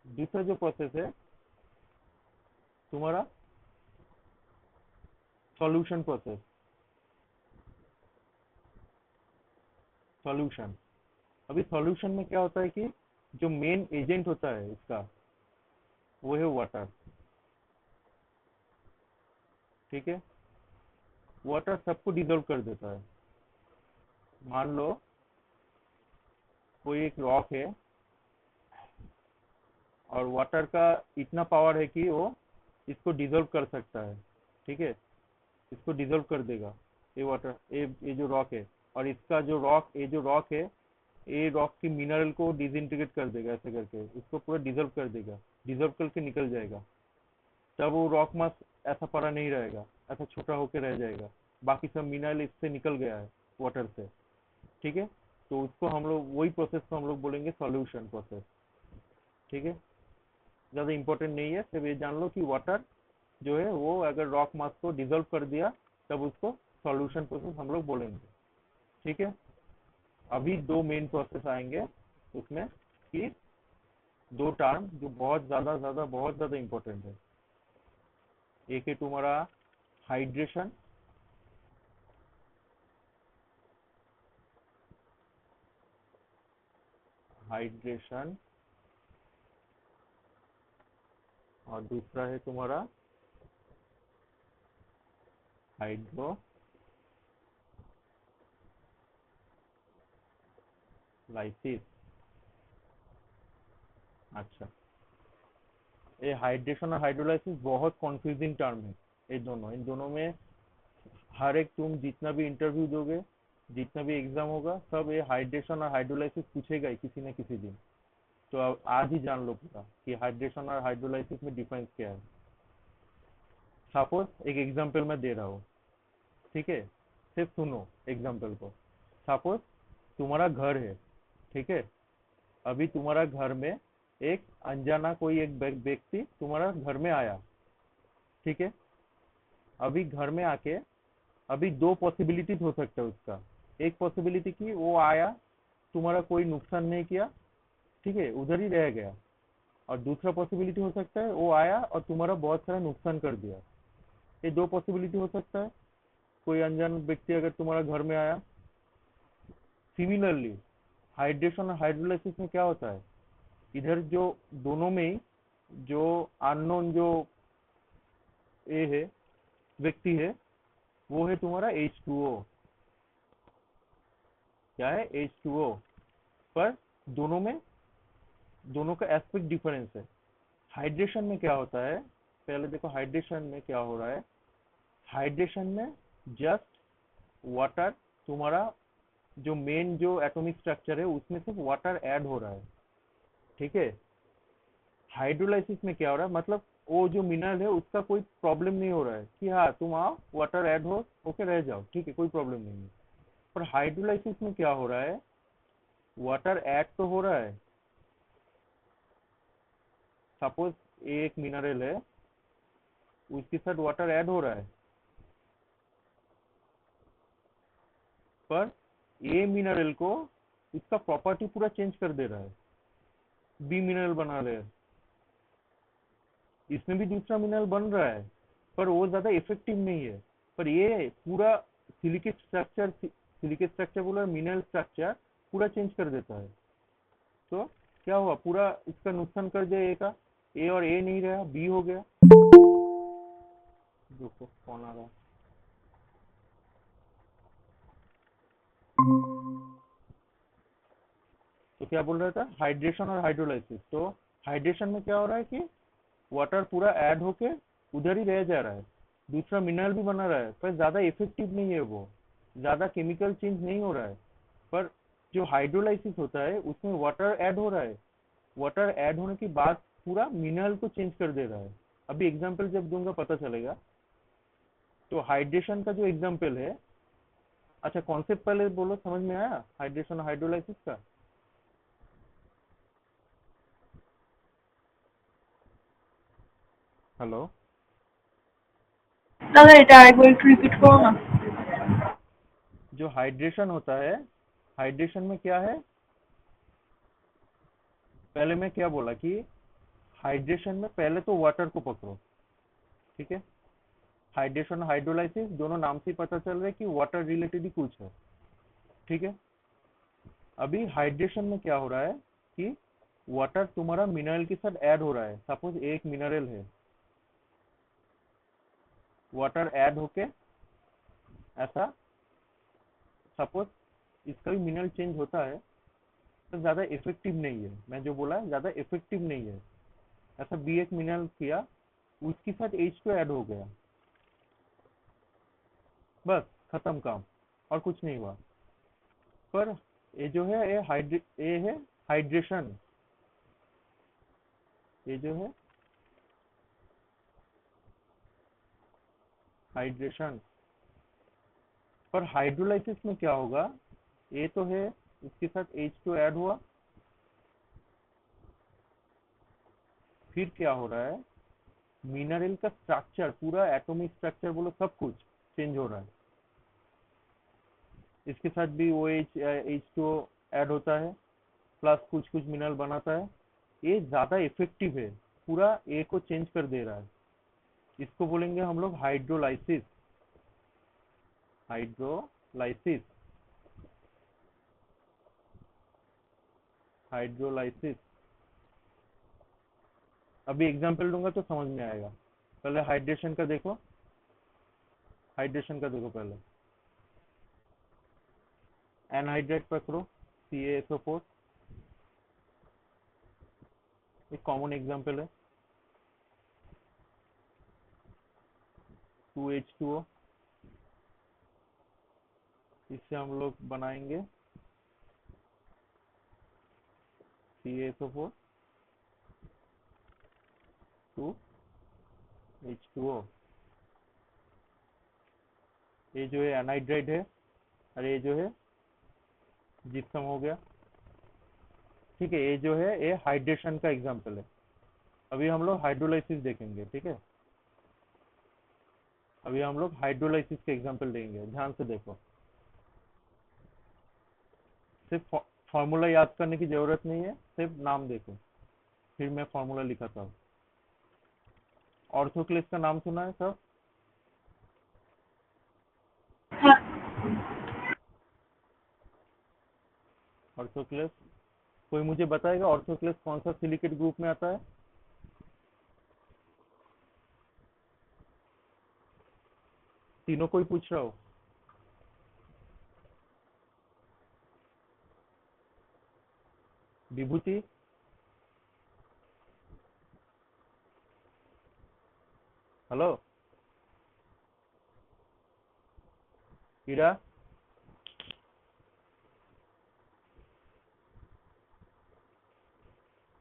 A: दूसरा जो प्रोसेस है तुम्हारा सॉल्यूशन प्रोसेस। सॉल्यूशन, अभी सॉल्यूशन में क्या होता है कि जो मेन एजेंट होता है इसका, वो है वाटर, ठीक है। वाटर सबको डिजोल्व कर देता है। मान लो कोई एक रॉक है, और वाटर का इतना पावर है कि वो इसको डिजोल्व कर सकता है, ठीक है, इसको डिजोल्व कर देगा। ये वाटर, ये जो रॉक है, और इसका जो रॉक, ये जो रॉक है, ये रॉक की मिनरल को डिसइंटीग्रेट कर देगा, ऐसे करके इसको पूरा डिजोल्व कर देगा, डिजोल्व करके निकल जाएगा। तब वो रॉक मास ऐसा पड़ा नहीं रहेगा, ऐसा छोटा होकर रह जाएगा, बाकी सब मिनरल इससे निकल गया है वाटर से, ठीक है। तो उसको हम लोग, वही प्रोसेस को हम लोग बोलेंगे सॉल्यूशन प्रोसेस, ठीक है। ज़्यादा इंपॉर्टेंट नहीं है, सिर्फ ये जान लो कि वाटर जो है वो अगर रॉक मास को डिजोल्व कर दिया, तब उसको सॉल्यूशन प्रोसेस हम लोग बोलेंगे, ठीक है। अभी दो मेन प्रोसेस आएंगे उसमें, कि दो टर्म जो बहुत ज्यादा इंपॉर्टेंट है। एक है तुम्हारा हाइड्रेशन, हाइड्रेशन, और दूसरा है तुम्हारा हाइड्रोलाइसिस। अच्छा, ये हाइड्रेशन और हाइड्रोलाइसिस बहुत कॉन्फ्यूजिंग टर्म है। ये दोनों, इन दोनों में हर एक, तुम जितना भी इंटरव्यू दोगे, जितना भी एग्जाम होगा, सब ये हाइड्रेशन और हाइड्रोलाइसिस पूछेगा ही किसी न किसी दिन। तो अब आज ही जान लो पूरा कि हाइड्रेशन और हाइड्रोलाइसिस में डिफरेंस क्या है। सपोज एक एग्जांपल मैं दे रहा हूँ, ठीक है, सिर्फ सुनो एग्जांपल को। सपोज तुम्हारा घर है, ठीक है, अभी तुम्हारा घर में एक अनजाना कोई एक व्यक्ति तुम्हारा घर में आया, ठीक है। अभी घर में आके, अभी दो पॉसिबिलिटीज हो सकता है उसका। एक पॉसिबिलिटी कि वो आया, तुम्हारा कोई नुकसान नहीं किया, ठीक है, उधर ही रह गया। और दूसरा पॉसिबिलिटी हो सकता है वो आया और तुम्हारा बहुत सारा नुकसान कर दिया। ये दो पॉसिबिलिटी हो सकता है। कोई अनजान व्यक्ति अगर तुम्हारा घर में आया। सिमिलरली हाइड्रेशन और हाइड्रोलाइसिस में क्या होता है, इधर जो दोनों में ही जो अननोन जो ए है, व्यक्ति है, वो है तुम्हारा H2O। क्या है, H2O। पर दोनों में, दोनों का एस्पेक्ट डिफरेंस है। हाइड्रेशन में क्या होता है, पहले देखो हाइड्रेशन में क्या हो रहा है। हाइड्रेशन में जस्ट वाटर, तुम्हारा जो मेन जो एटॉमिक स्ट्रक्चर है उसमें सिर्फ वाटर ऐड हो रहा है, ठीक है। हाइड्रोलाइसिस में क्या हो रहा है, मतलब वो जो मिनरल है उसका कोई प्रॉब्लम नहीं हो रहा है कि हाँ तुम आओ वाटर ऐड हो ओके रह जाओ, ठीक है, कोई प्रॉब्लम नहीं है। पर हाइड्रोलाइसिस में क्या हो रहा है, वाटर ऐड तो हो रहा है। सपोज एक मिनरल है, उसके साथ वाटर ऐड हो रहा है, पर ए मिनरल को उसका प्रॉपर्टी पूरा चेंज कर दे रहा है, बी मिनरल बना रहे हैं। इसमें भी दूसरा मिनरल बन रहा है, पर वो ज्यादा इफेक्टिव नहीं है। पर ये पूरा सिलिकेट स्ट्रक्चर बोला, मिनरल स्ट्रक्चर पूरा चेंज कर देता है। तो क्या हुआ, पूरा इसका नुकसान कर दिया ए का। ए और ए नहीं रहा, बी हो गया। देखो कौन आ रहा है। तो क्या बोल रहा था, हाइड्रेशन और हाइड्रोलाइसिस। तो हाइड्रेशन में क्या हो रहा है कि वाटर पूरा ऐड होके उधर ही रह जा रहा है, दूसरा मिनरल भी बना रहा है, पर ज्यादा इफेक्टिव नहीं है वो, ज्यादा केमिकल चेंज नहीं हो रहा है। पर जो हाइड्रोलाइसिस होता है उसमें वाटर ऐड हो रहा है, वाटर ऐड होने के बाद पूरा मिनरल को चेंज कर दे रहा है। अभी एग्जांपल जब दूंगा पता चलेगा। तो हाइड्रेशन का जो एग्जांपल है, अच्छा कॉन्सेप्ट पहले बोलो, समझ में आया हाइड्रेशन और हाइड्रोलाइसिस का। हेलो।
B: दादा এটা আরেকবার একটু রিপিট করো না।
A: जो हाइड्रेशन होता है, हाइड्रेशन में क्या है, पहले मैं क्या बोला कि हाइड्रेशन में पहले तो वाटर को पकड़ो, ठीक है। हाइड्रेशन और हाइड्रोलाइसिस दोनों नाम से ही पता चल रहा है कि वाटर रिलेटेड ही कुछ है, ठीक है। अभी हाइड्रेशन में क्या हो रहा है कि वाटर तुम्हारा मिनरल के साथ ऐड हो रहा है। सपोज एक मिनरल है, वाटर ऐड होके ऐसा, सपोज इसका भी मिनरल चेंज होता है, तो ज्यादा इफेक्टिव नहीं है। मैं जो बोला है ज्यादा इफेक्टिव नहीं है। ऐसा बी एक मिनरल किया, उसके साथ H2 ऐड हो गया, बस खत्म काम, और कुछ नहीं हुआ। पर ये जो है ये है हाइड्रेशन। ये जो है हाइड्रेशन। पर हाइड्रोलाइसिस में क्या होगा, ये तो है, इसके साथ H2 ऐड हुआ, फिर क्या हो रहा है, मिनरल का स्ट्रक्चर, पूरा एटॉमिक स्ट्रक्चर बोलो, सब कुछ चेंज हो रहा है। इसके साथ भी ओ एच H2O ऐड होता है, प्लस कुछ कुछ मिनरल बनाता है। ये ज़्यादा इफेक्टिव है, पूरा ए को चेंज कर दे रहा है। इसको बोलेंगे हम लोग हाइड्रोलाइसिस। Hydrolysis, hydrolysis. अभी एग्जांपल दूंगा तो समझ में आएगा। पहले हाइड्रेशन का देखो, हाइड्रेशन का देखो पहले। एनहाइड्रेट पकड़ो, CaSO4 एक कॉमन एग्जांपल है। 2H2O, इससे हम लोग बनाएंगे CaSO4 2H2O। ये जो है एनहाइड्राइड है, और ये जो है जिप्सम हो गया। ठीक है, ये जो है ये हाइड्रेशन का एग्जांपल है। अभी हम लोग हाइड्रोलाइसिस देखेंगे, ठीक है। अभी हम लोग हाइड्रोलाइसिस के एग्जांपल देंगे, ध्यान से देखो। सिर्फ फॉर्मूला याद करने की जरूरत नहीं है, सिर्फ नाम देखो, फिर मैं फॉर्मूला लिखाता हूँ। ऑर्थोक्लेस का नाम सुना है सब? ऑर्थोक्लेस, कोई मुझे बताएगा ऑर्थोक्लेस कौन सा सिलिकेट ग्रुप में आता है? तीनों को ही पूछ रहा हूँ। विभूति, हेलो, हीरा,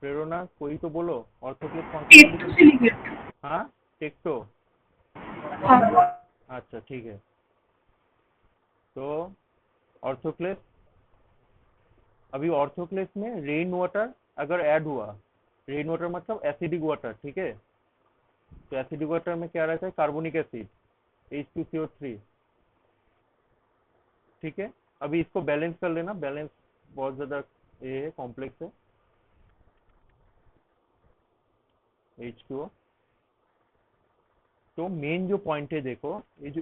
A: प्रेरणा, कोई तो बोलो ऑर्थोक्लेस कौन सा सिलिकेट?
C: सिलिकेट।
A: हाँ, टेक्टो।
C: हाँ।
A: अच्छा ठीक है। तो ऑर्थोक्लेस, अभी ऑर्थोक्लेस में रेन वाटर अगर ऐड हुआ, रेन वाटर मतलब एसिडिक वाटर, ठीक है। तो एसिडिक वाटर में क्या रहता है? कार्बोनिक एसिड H2CO3, ठीक है। अभी इसको बैलेंस कर लेना, बैलेंस बहुत ज्यादा ये है, कॉम्प्लेक्स है। H2O, तो मेन जो पॉइंट है देखो, ये जो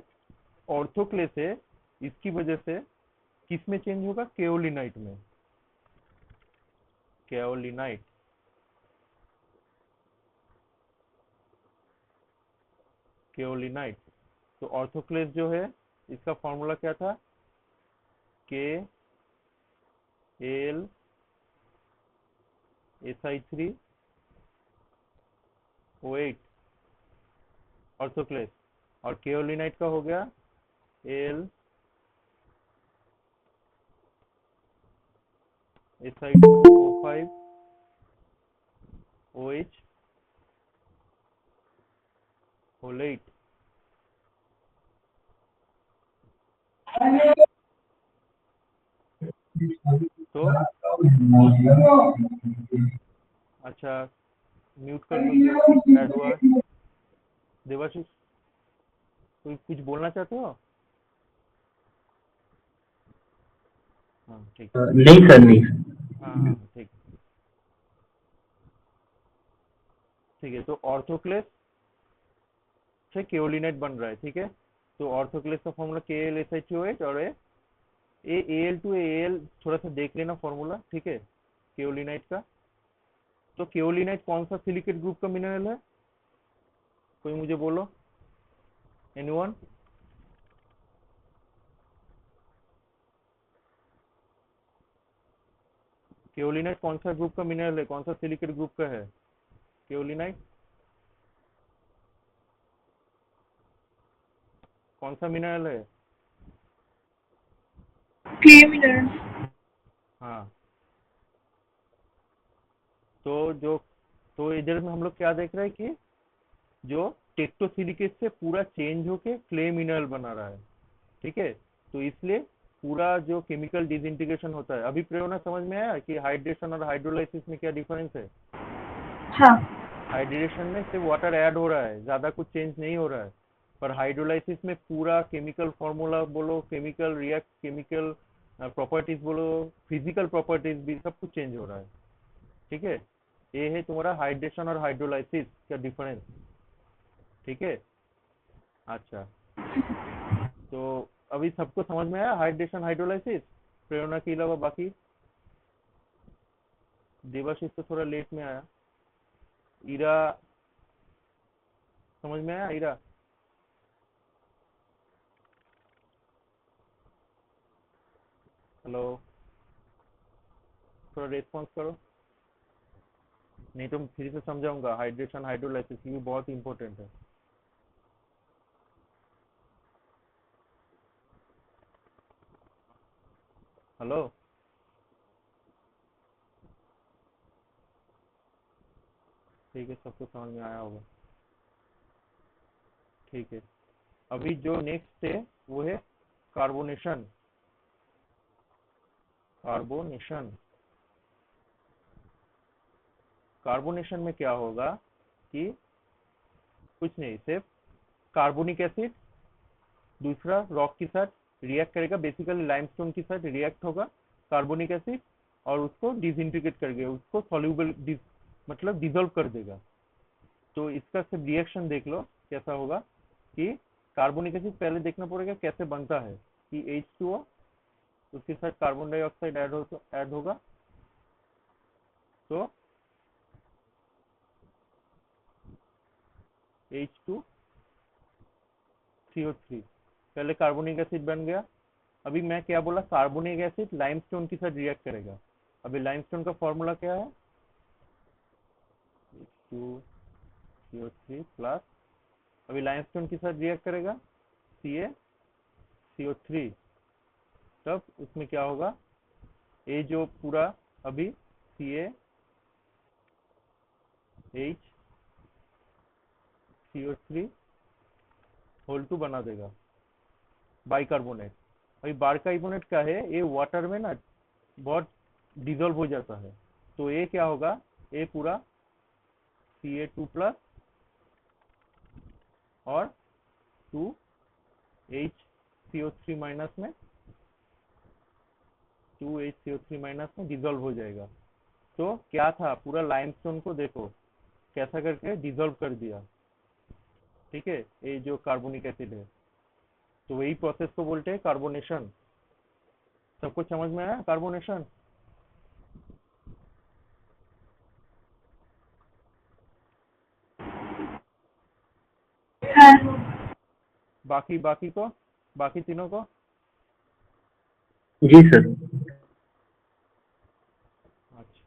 A: ऑर्थोक्लेस है, इसकी वजह से किस में चेंज होगा? केओलिनाइट में। केओलिनाइट, केओलिनाइट। तो ऑर्थोक्लेस जो है, इसका फॉर्मूला क्या था? KAlSi3O8, ऑर्थोक्लेस। और केओलिनाइट का हो गया AlSi2O5OH फोलेट। तो अच्छा, म्यूट कर दो जो ऐड हुआ है। देवाशीष, कोई कुछ बोलना चाहते हो? हाँ ठीक।
D: नहीं सर, नहीं।
A: हाँ हाँ ठीक, ठीक है। तो ऑर्थोक्लेस से केओलिनेट बन रहा है, ठीक है। तो ऑर्थोक्लेस का फॉर्मूला KAlSi3O8, और ये Al थोड़ा सा देख लेना फॉर्मूला, ठीक है, केओलिनाइट का। तो केओलिनाइट कौन सा सिलिकेट ग्रुप का मिनरल है? कोई मुझे बोलो, एनीवन? केओलिनाइट कौन सा ग्रुप का मिनरल है, कौन सा सिलिकेट ग्रुप का है केओलिनाइट? कौन सा मिनरल है?
C: Clay mineral.
A: हाँ। तो इधर में हम लोग क्या देख रहे हैं कि जो टेक्टोसिलिकेट से पूरा चेंज होके क्ले मिनरल बना रहा है, ठीक है। तो इसलिए पूरा जो केमिकल डिसइंटीग्रेशन होता है, अभी प्रेरणा समझ में आया कि हाइड्रेशन और हाइड्रोलाइसिस में क्या डिफरेंस है?
C: हाँ।
A: हाइड्रेशन में सिर्फ वाटर ऐड हो रहा है, ज्यादा कुछ चेंज नहीं हो रहा है। पर हाइड्रोलाइसिस में पूरा केमिकल फॉर्मूला बोलो, केमिकल रिएक्ट, केमिकल प्रॉपर्टीज बोलो, फिजिकल प्रॉपर्टीज भी सब कुछ चेंज हो रहा है। ठीक है, ये है तुम्हारा हाइड्रेशन और हाइड्रोलाइसिस का डिफरेंस। ठीक है, अच्छा, तो अभी सबको समझ में आया हाइड्रेशन हाइड्रोलाइसिस, प्रेरणा के अलावा बाकी? देवाशीष तो थोड़ा लेट में आया। ईरा समझ में आया? ईरा, हेलो, थोड़ा रेस्पॉन्स करो, नहीं तो मैं फिर से समझाऊंगा। हाइड्रेशन हाइड्रोलाइसिस ये भी बहुत इंपॉर्टेंट है। हेलो, ठीक है, सबको समझ में आया होगा। ठीक है, अभी जो नेक्स्ट है वो है कार्बोनेशन। कार्बोनेशन, कार्बोनेशन में क्या होगा कि कुछ नहीं, सिर्फ कार्बोनिक एसिड दूसरा रॉक के साथ रिएक्ट करेगा, बेसिकली लाइमस्टोन के साथ रिएक्ट होगा कार्बोनिक एसिड, और उसको डिसइंटीग्रेट करके उसको सॉल्यूबल मतलब डिजोल्व कर देगा। तो इसका सिर्फ रिएक्शन देख लो कैसा होगा कि कार्बोनिक एसिड पहले देखना पड़ेगा कैसे बनता है कि H2O, उसके साथ कार्बन डाइऑक्साइड ऐड होगा, तो H2CO3 पहले कार्बोनिक एसिड बन गया। अभी मैं क्या बोला, कार्बोनिक एसिड लाइमस्टोन के साथ रिएक्ट करेगा। अभी लाइमस्टोन का फॉर्मूला क्या है? H2CO3 प्लस, अभी लाइमस्टोन के साथ रिएक्ट करेगा CaCO3, तब उसमें क्या होगा, ये जो पूरा अभी CaHCO3 होल टू बना देगा बाइकार्बोनेट। अभी बाइकार्बोनेट क्या है, ये वाटर में ना बहुत डिजोल्व हो जाता है, तो ये क्या होगा, ये पूरा Ca2 प्लस और 2HCO3 माइनस में, 2HCO3 माइनस में डिजोल्व हो जाएगा। तो क्या था, पूरा लाइमस्टोन को देखो कैसा करके डिजोल्व कर दिया। ठीक है, ये जो कार्बोनिक एसिड है, तो वही प्रोसेस को बोलते हैं कार्बोनेशन। सबको समझ में आया कार्बोनेशन?
C: हाँ।
A: बाकी बाकी को, बाकी तीनों को?
D: जी सर।
A: अच्छा,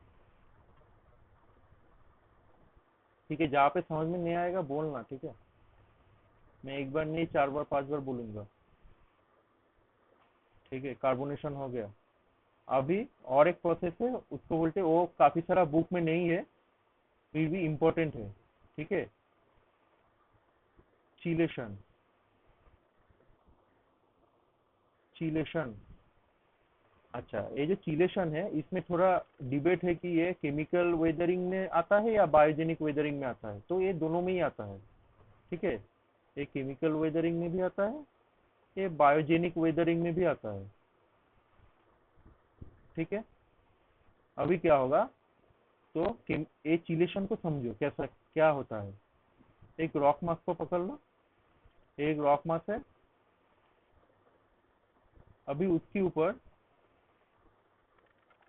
A: ठीक है, जहाँ पे समझ में नहीं आएगा बोलना, ठीक है? मैं एक बार नहीं 4 बार 5 बार बोलूंगा। ठीक है, कार्बोनेशन हो गया। अभी और एक प्रोसेस है, उसको बोलते हैं, वो काफी सारा बुक में नहीं है, फिर भी इम्पोर्टेंट है। ठीक है, चीलेशन। चीलेशन, अच्छा, ये जो चीलेशन है इसमें थोड़ा डिबेट है कि ये केमिकल वेदरिंग में आता है या बायोजेनिक वेदरिंग में आता है, तो ये दोनों में ही आता है। ठीक है, ये केमिकल वेदरिंग में भी आता है, ये बायोजेनिक वेदरिंग में भी आता है। ठीक है, अभी क्या होगा, तो ये चिलेशन को समझो कैसा क्या होता है। एक रॉक मास को पकड़ लो, एक रॉक मास है, अभी उसके ऊपर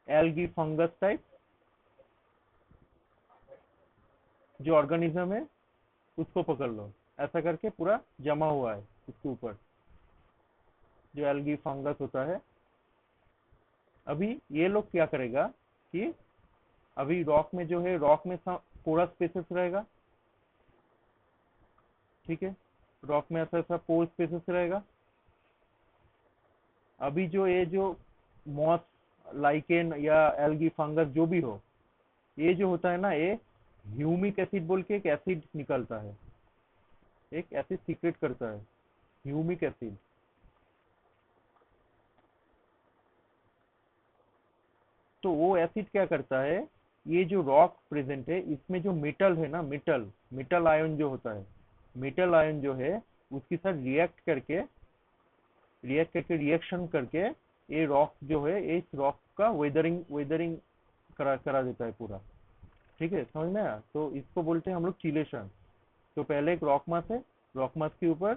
A: एल्गी फंगस टाइप जो ऑर्गेनिज्म है उसको पकड़ लो, ऐसा करके पूरा जमा हुआ है उसके ऊपर जो एल्गी फंगस होता है। अभी ये लोग क्या करेगा कि अभी रॉक में जो है, रॉक में पोरस स्पेसेस रहेगा। ठीक है, रॉक में ऐसा ऐसा पोर स्पेसेस रहेगा। अभी जो ये जो मॉस, लाइकेन या एल्गी फंगस जो भी हो, ये जो होता है ना, ये ह्यूमिक एसिड बोल के एक एसिड निकलता है, एक एसिड सीक्रेट करता है, ह्यूमिक एसिड। तो वो एसिड क्या करता है, ये जो रॉक प्रेजेंट है इसमें जो मेटल है ना, मेटल मेटल आयन जो होता है, मेटल आयन जो है उसके साथ रिएक्शन करके ये रॉक जो है, इस रॉक का वेदरिंग करा करा देता है पूरा। ठीक है, समझ में आया? तो इसको बोलते हैं हम लोग चिलेशन। तो पहले एक रॉक मास है, रॉक मास के ऊपर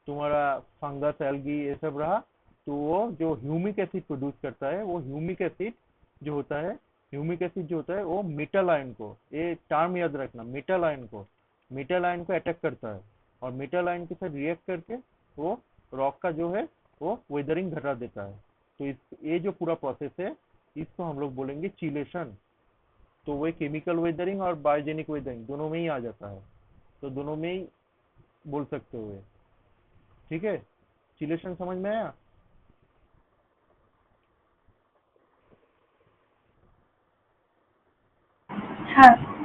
A: तुम्हारा फंगस एल्गी ये सब रहा, तो वो जो ह्यूमिक एसिड प्रोड्यूस करता है, वो ह्यूमिक एसिड जो होता है वो मेटल आयन को, ये टर्म याद रखना, मेटल आयन को अटैक करता है, और मेटल आयन के साथ रिएक्ट करके वो रॉक का जो है वो वेदरिंग घटा देता है। तो ये जो पूरा प्रोसेस है, इसको हम लोग बोलेंगे चिलेशन। तो वो केमिकल वेदरिंग और बायोजेनिक वेदरिंग दोनों में ही आ जाता है, तो दोनों में ही बोल सकते हो ये। ठीक है, चिलेशन समझ में आया?
C: हाँ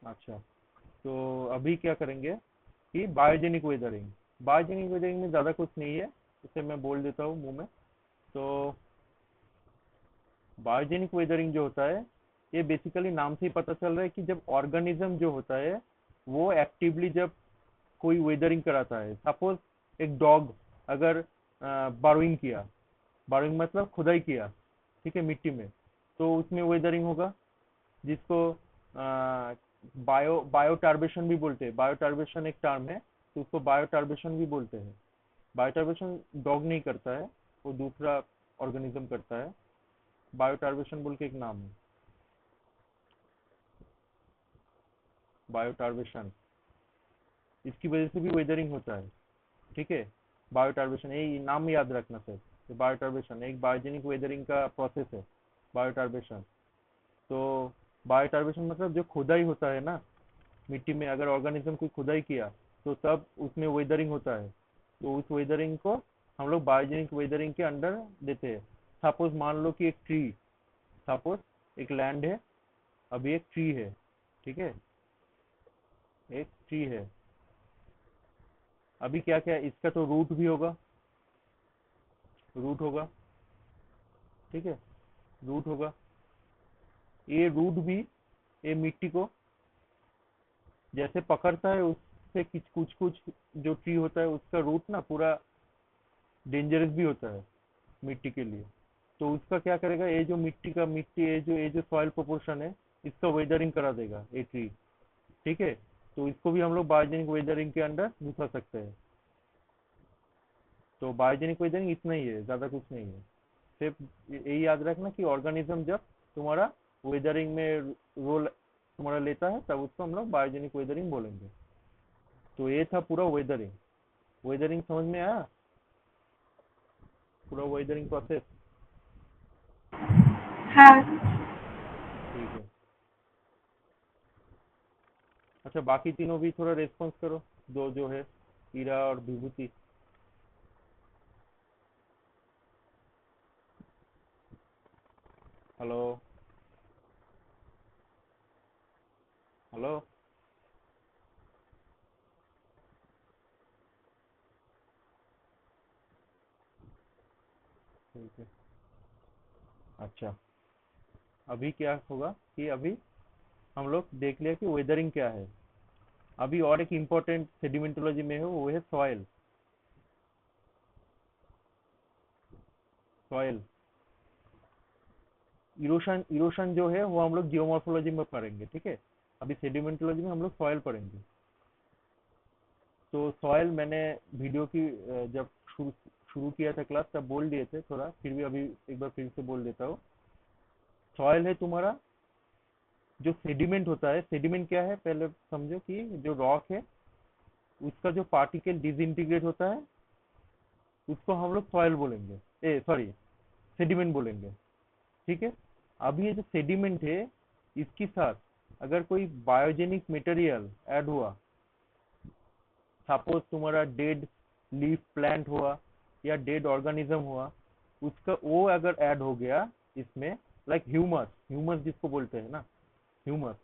A: अच्छा, तो अभी क्या करेंगे कि बायोजेनिक वेदरिंग में ज़्यादा कुछ नहीं है, इसे मैं बोल देता हूँ मुंह में। तो बायोजेनिक वेदरिंग जो होता है, ये बेसिकली नाम से ही पता चल रहा है कि जब ऑर्गेनिज्म जो होता है वो एक्टिवली जब कोई वेदरिंग कराता है, सपोज एक डॉग अगर बारोइंग किया, बारोइंग मतलब खुदाई किया, ठीक है, मिट्टी में, तो उसमें वेदरिंग होगा, जिसको बायो टार्बेशन भी बोलते हैं। बायो टार्बेशन एक टर्म है, तो उसको बायो टार्बेशन भी बोलते हैं। बायो टार्बेशन डॉग नहीं करता है, वो दूसरा ऑर्गेनिज्म करता है। बायो टार्बेशन बोल के एक नाम है, बायो टार्बेशन, इसकी वजह से भी वेदरिंग होता है। ठीक है, बायो टार्बेशन, ये नाम याद रखना सर, बायो टार्बेशन एक बायोजेनिक वेदरिंग का प्रोसेस है, बायो टार्बेशन। तो बायो टार्बेशन मतलब जो खुदाई होता है ना मिट्टी में, अगर ऑर्गेनिज्म की खुदाई किया तो तब उसमें वेदरिंग होता है, तो उस वेदरिंग को हम लोग बायोजेनिक वेदरिंग के अंडर देते हैं। सपोज मान लो कि एक ट्री, सपोज एक लैंड है, अभी एक ट्री है, ठीक है, एक ट्री है, अभी क्या क्या इसका तो रूट होगा, ठीक है, रूट होगा, ये रूट भी ये मिट्टी को जैसे पकड़ता है, उससे कुछ कुछ जो ट्री होता है उसका रूट ना पूरा डेंजरस भी होता है मिट्टी के लिए। तो उसका क्या करेगा, ये जो सॉइल प्रोपोर्शन है, इसका वेदरिंग करा देगा ये ट्री। ठीक है, तो इसको भी हम लोग बायोजेनिक वेदरिंग के अंडर घुसा सकते हैं। तो बायोजेनिक वेदरिंग इतना ही है, ज़्यादा कुछ नहीं है। सिर्फ यही याद रखना कि ऑर्गेनिज्म जब तुम्हारा वेदरिंग में रोल तुम्हारा लेता है, तब उसको हम लोग बायोजेनिक वेदरिंग बोलेंगे। तो ये था पूरा वेदरिंग। वेदरिंग समझ में आया, पूरा वेदरिंग प्रोसेस?
C: हाँ
A: ठीक है। अच्छा, बाकी तीनों भी थोड़ा रेस्पॉन्स करो, दो जो है ईरा और विभूति। Hello, hello. ठीक है। अच्छा, अभी क्या होगा कि अभी हम लोग देख लिया कि वेदरिंग क्या है। अभी और एक इम्पोर्टेंट सेडिमेंटोलॉजी में है, वो है सॉइल। सॉइल इरोशन जो है वो हम लोग जियोमॉर्फोलॉजी में पढ़ेंगे, ठीक है। अभी सेडिमेंटोलॉजी में हम लोग सॉइल पढ़ेंगे। तो सॉइल मैंने वीडियो की जब शुरू शुरू किया था क्लास, तब बोल दिए थे थोड़ा, फिर भी अभी एक बार फिर से बोल देता हूँ। सॉइल है तुम्हारा जो सेडिमेंट होता है। सेडिमेंट क्या है पहले समझो, कि जो रॉक है उसका जो पार्टिकल डिसइंटीग्रेट होता है, उसको हम लोग सॉइल बोलेंगे, ए सॉरी सेडिमेंट बोलेंगे, ठीक है। अभी ये जो सेडिमेंट है, इसके साथ अगर कोई बायोजेनिक मटेरियल ऐड हुआ, सपोज तुम्हारा डेड लीफ प्लांट हुआ या डेड ऑर्गेनिज्म हुआ, उसका वो अगर ऐड हो गया इसमें, लाइक ह्यूमस, ह्यूमस जिसको बोलते हैं ना, ह्यूमस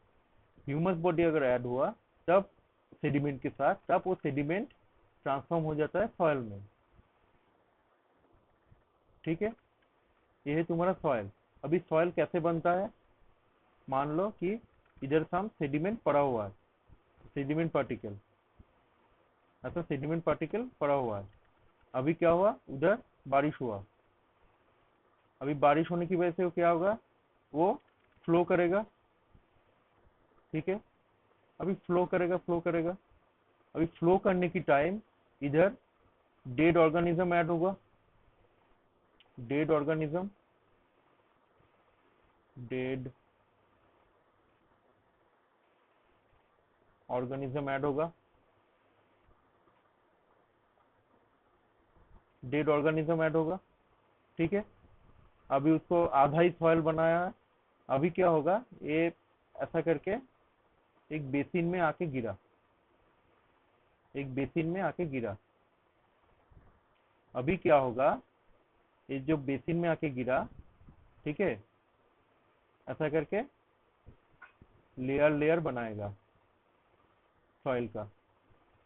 A: ह्यूमस बॉडी अगर ऐड हुआ, तब सेडिमेंट के साथ, तब वो सेडिमेंट ट्रांसफॉर्म हो जाता है सॉइल में। ठीक है, ये है तुम्हारा सॉइल। अभी सॉइल कैसे बनता है, मान लो कि इधर सम सेडिमेंट पड़ा हुआ है, सेडिमेंट पार्टिकल, ऐसा सेडिमेंट पार्टिकल पड़ा हुआ है। अभी क्या हुआ, उधर बारिश हुआ, अभी बारिश होने की वजह से वो क्या होगा, वो फ्लो करेगा, ठीक है। अभी फ्लो करेगा, फ्लो करेगा, अभी फ्लो करने की टाइम इधर डेड ऑर्गेनिज्म ऐड होगा, dead organism, dead organism add होगा, डेड ऑर्गेनिज्म ऐड होगा, ठीक है। अभी उसको आधा ही सॉइल बनाया है, अभी क्या होगा, ये ऐसा करके एक बेसिन में आके गिरा, एक बेसिन में आके गिरा। अभी क्या होगा, ये जो बेसिन में आके गिरा, ठीक है, ऐसा करके लेयर लेयर बनाएगा सॉइल का।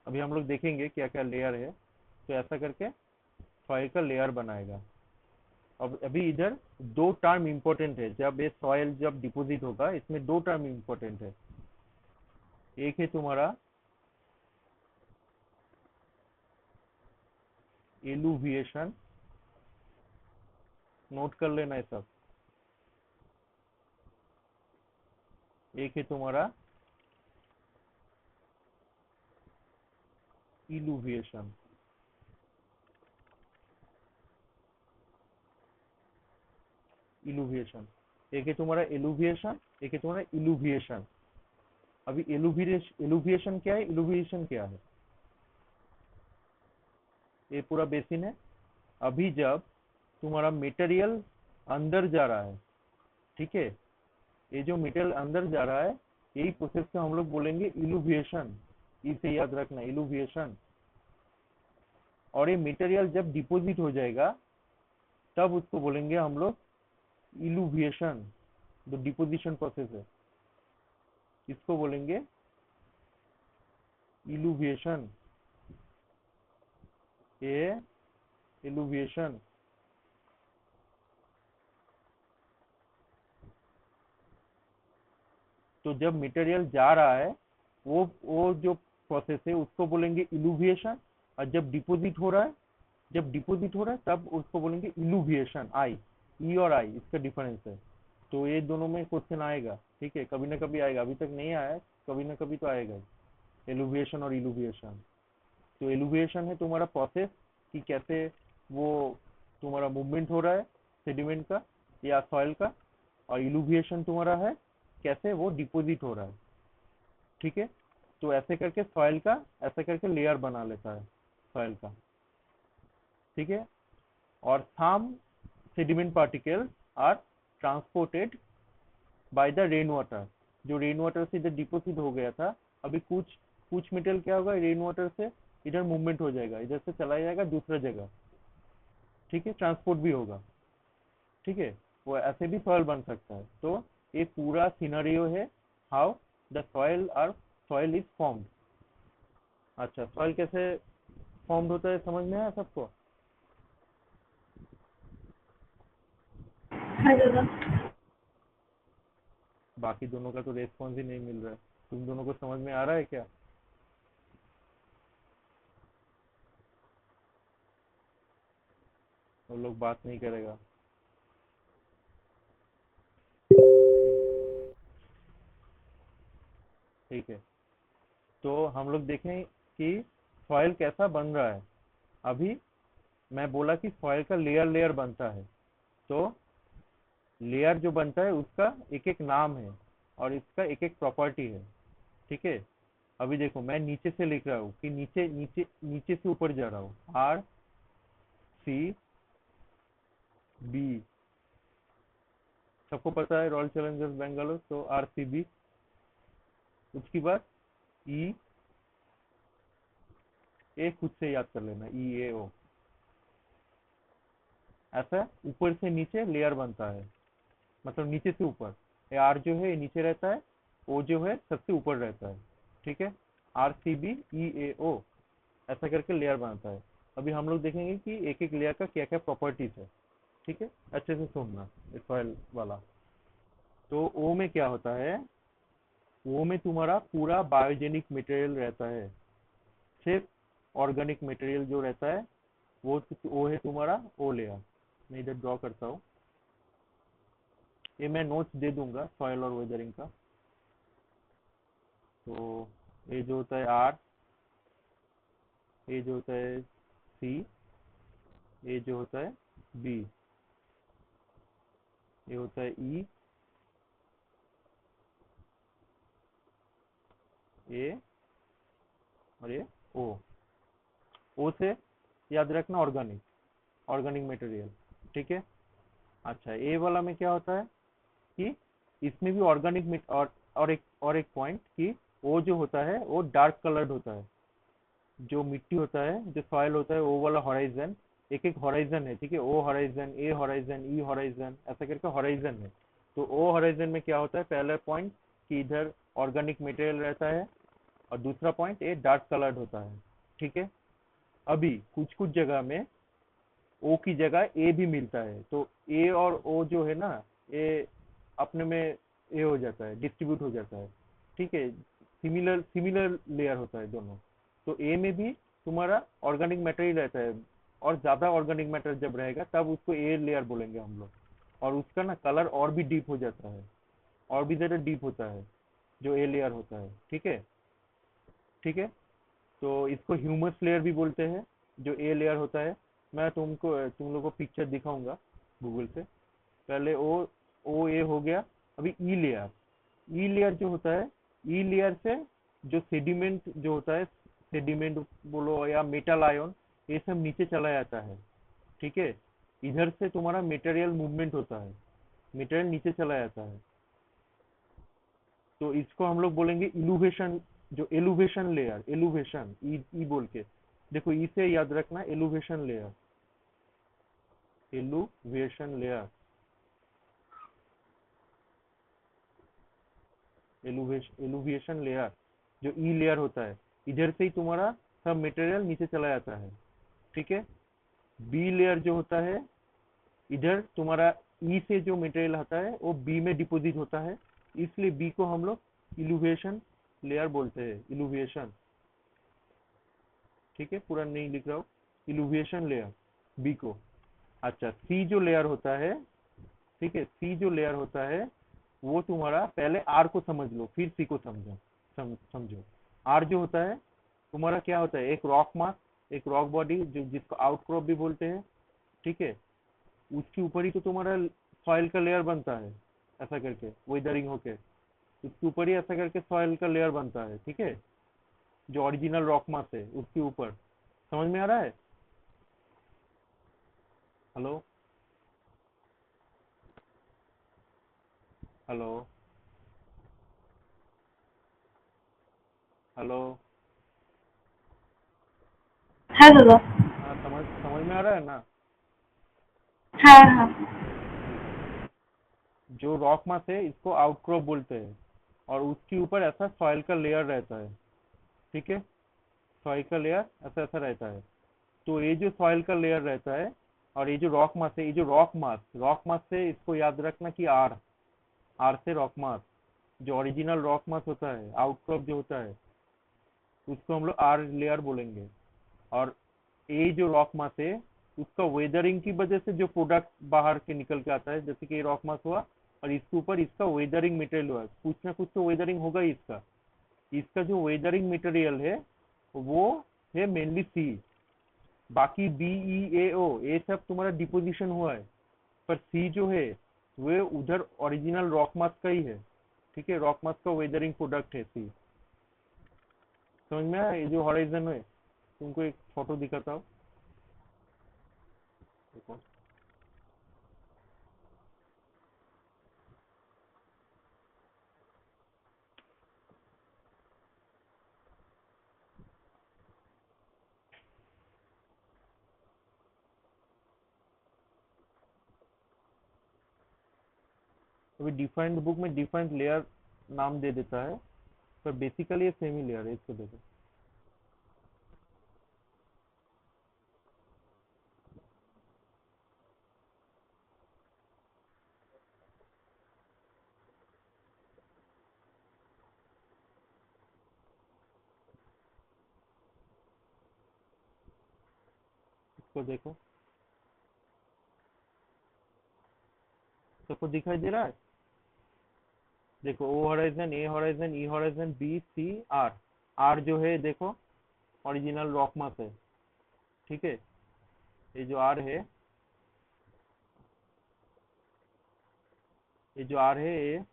A: अभी हम लोग देखेंगे क्या क्या लेयर है। तो ऐसा करके सॉइल का लेयर बनाएगा। अब अभी इधर दो टर्म इंपॉर्टेंट है, जब ये सॉइल जब डिपॉजिट होगा इसमें दो टर्म इंपॉर्टेंट है। एक है तुम्हारा एलुविएशन, नोट कर लेना है सब। एक है तुम्हारा इलुविएशन, इलुविएशन, एक है तुम्हारा एलुविएशन, एक है तुम्हारा इलुविएशन। अभी एलुविएशन क्या है, इलुविएशन क्या है, ये पूरा बेसिन है। अभी जब तुम्हारा मटेरियल अंदर जा रहा है, ठीक है, ये जो मटेरियल अंदर जा रहा है यही प्रोसेस को हम लोग बोलेंगे इलुविएशन, इसे याद रखना, इलुविएशन। और ये मटेरियल जब डिपॉजिट हो जाएगा तब उसको बोलेंगे हम लोग इलुविएशन, जो डिपोजिशन प्रोसेस है इसको बोलेंगे इलुविएशन, ये इलुविएशन। तो जब मटेरियल जा रहा है वो जो प्रोसेस है उसको बोलेंगे इलुविएशन, और जब डिपॉजिट हो रहा है, जब डिपॉजिट हो रहा है तब उसको बोलेंगे इलुविएशन। आई, ई और आई इसका डिफरेंस है। तो ये दोनों में क्वेश्चन आएगा, ठीक है, कभी ना कभी आएगा, अभी तक नहीं आया है, कभी ना कभी तो आएगा, एलुविएशन और इलुविएशन। तो एलुविएशन है तुम्हारा प्रोसेस कि कैसे वो तुम्हारा मूवमेंट हो रहा है सेडिमेंट का या सॉइल का, और इलुविएशन तुम्हारा है कैसे वो डिपॉजिट हो रहा है, ठीक है। तो ऐसे करके सॉइल का ऐसे करके लेयर बना लेता है सॉइल का, ठीक है। और some sediment particles are transported by the rain water, जो रेन वाटर से इधर डिपोजिट हो गया था, अभी कुछ कुछ मटेरियल क्या होगा, रेन वाटर से इधर मूवमेंट हो जाएगा, इधर से चला जाएगा दूसरा जगह, ठीक है, ट्रांसपोर्ट भी होगा, ठीक है। वो ऐसे भी सॉइल बन सकता है। तो ये पूरा सिनेरियो है how the soil is formed. अच्छा, सॉइल कैसे फॉर्म्ड होता है समझ में आया सबको?
C: हाँ दादा।
A: बाकी दोनों का तो रेस्पॉन्स ही नहीं मिल रहा है, तुम दोनों को समझ में आ रहा है क्या? वो लोग बात नहीं करेगा। ठीक है, तो हम लोग देखें कि सॉइल कैसा बन रहा है। अभी मैं बोला कि सॉइल का लेयर लेयर बनता है, तो लेयर जो बनता है उसका एक एक नाम है और इसका एक एक प्रॉपर्टी है, ठीक है। अभी देखो मैं नीचे से लिख रहा हूँ कि नीचे नीचे नीचे से ऊपर जा रहा हूँ, आर सी बी, सबको पता है रॉयल चैलेंजर्स बेंगलोर, तो आर सी बी। उसके बाद ई ए, खुद से याद कर लेना, ई ए ओ। ऐसा ऊपर से नीचे लेयर बनता है, मतलब नीचे से ऊपर। ये आर जो है ये नीचे रहता है, ओ जो है सबसे ऊपर रहता है, ठीक है। आर सी बी ई ए ओ, ऐसा करके लेयर बनता है। अभी हम लोग देखेंगे कि एक एक लेयर का क्या क्या प्रॉपर्टीज है, ठीक है, अच्छे से सुनना इस फाइल वाला। तो ओ में क्या होता है, वो में तुम्हारा पूरा बायोजेनिक मटेरियल रहता है। सिर्फ ऑर्गेनिक मटेरियल जो रहता है वो है तुम्हारा ओ लेयर। मैं इधर ड्रॉ करता हूँ, ये मैं नोट्स दे दूंगा सॉइल और वेदरिंग का। तो ये जो होता है आर, ये जो होता है सी, ये जो होता है बी, ये होता है ई, ए और ये ओ। ओ से याद रखना ऑर्गेनिक, ऑर्गेनिक मटेरियल, ठीक है। अच्छा, ए वाला में क्या होता है कि इसमें भी ऑर्गेनिक और एक पॉइंट कि वो जो होता है वो डार्क कलर्ड होता है। जो मिट्टी होता है, जो सॉइल होता है, वो वाला हॉराइजन, एक एक हॉराइजन है, ठीक है। ओ हॉराइजन, ए हॉराइजन, ई हॉराइजन, ऐसा करके हॉराइजन है। तो ओ हॉराइजन में क्या होता है, पहला पॉइंट कि इधर ऑर्गेनिक मटेरियल रहता है, और दूसरा पॉइंट ये डार्क कलर्ड होता है, ठीक है। अभी कुछ कुछ जगह में ओ की जगह ए भी मिलता है, तो ए और ओ जो है ना, ये अपने में ये हो जाता है, डिस्ट्रीब्यूट हो जाता है, ठीक है। सिमिलर सिमिलर लेयर होता है दोनों। तो ए में भी तुम्हारा ऑर्गेनिक मैटर रहता है, और ज्यादा ऑर्गेनिक मैटर जब रहेगा तब उसको ए लेयर बोलेंगे हम लोग। और उसका ना कलर और भी डीप हो जाता है, और भी ज्यादा डीप होता है जो ए लेयर होता है, ठीक है। ठीक है, तो इसको ह्यूमस लेयर भी बोलते हैं, जो ए लेयर होता है। मैं तुम लोग को पिक्चर दिखाऊंगा गूगल से। पहले ओ ए हो गया। अभी ई लेयर, ई लेयर जो होता है, ई लेयर से जो सेडिमेंट जो होता है, सेडिमेंट बोलो या मेटल आयन, ये सब नीचे चला जाता है, ठीक है। इधर से तुम्हारा मटेरियल मूवमेंट होता है, मटेरियल नीचे चला जाता है। तो इसको हम लोग बोलेंगे इलुवेशन, जो एलुवेशन लेयर, एलुवेशन ई बोल के, देखो ई से याद रखना, एलुवेशन लेयर, एलुवेशन लेयर, एलुवेशन लेयर, जो ई लेयर होता है, इधर से ही तुम्हारा सब मटेरियल नीचे चला जाता है, ठीक है। बी लेयर जो होता है, इधर तुम्हारा ई से जो मटेरियल आता है वो बी में डिपोजिट होता है, इसलिए बी को हम लोग इलुवेशन लेयर बोलते हैं, इलुवेशन, ठीक है। पूरा नहीं लिख रहा हूँ, इलुवेशन लेयर बी को। अच्छा, सी जो लेयर होता है, ठीक है, सी जो लेयर होता है वो तुम्हारा, पहले आर को समझ लो फिर सी को समझो। समझो, आर जो होता है तुम्हारा क्या होता है, एक रॉक मास, एक रॉक बॉडी जो जिसको आउटक्रॉप भी बोलते हैं, ठीक है। उसके ऊपर ही तो तुम्हारा सॉइल का लेयर बनता है, ऐसा करके वेदरिंग होके उसके ऊपर ही ऐसा करके सॉइल का लेयर बनता है, ठीक है। जो ओरिजिनल रॉक मास है उसके ऊपर। समझ में आ रहा है? Hello, hello, hello.
C: हाँ दादा।
A: हाँ, समझ समझ में आ रहा है ना?
C: हाँ हाँ।
A: जो रॉक मास है इसको आउटक्रॉप बोलते हैं, और उसके ऊपर ऐसा सॉइल का लेयर रहता है, ठीक है। सॉइल का लेयर ऐसा ऐसा रहता है। तो ये जो सॉइल का लेयर रहता है, और ये जो रॉक मास है, ये जो रॉक मास से इसको याद रखना कि आर, आर से रॉक मास, जो ओरिजिनल रॉक मास होता है, आउटक्रॉप जो होता है, उसको हम लोग आर लेयर बोलेंगे। और ये जो रॉक मास है उसका वेदरिंग की वजह से जो प्रोडक्ट बाहर के निकल के आता है, जैसे कि रॉक मास हुआ और इसके ऊपर इसका वेदरिंग मटेरियल हुआ, कुछ ना कुछ तो वेदरिंग होगा ही इसका। इसका जो वेदरिंग मटेरियल है वो है मेनली सी। बाकी बी ई ए ओ ये सब तुम्हारा डिपोजिशन हुआ है, पर सी जो है वो उधर ओरिजिनल रॉक मास का ही है, ठीक है। रॉक मास का वेदरिंग प्रोडक्ट है सी। समझ में आया? ये जो हॉराइजन है, तुमको एक फोटो दिखाता हूँ, देखो। अभी डिफाइंड बुक में डिफाइंड लेयर नाम दे देता है, पर बेसिकली ये सेम ही लेयर है, इसको देखो। इसको देखो, सबको दिखाई दे रहा है? देखो O horizon, A horizon, E horizon, B, C, R. R जो है देखो ओरिजिनल रॉक मास है, ठीक है। ये जो आर है, ये जो आर है, ये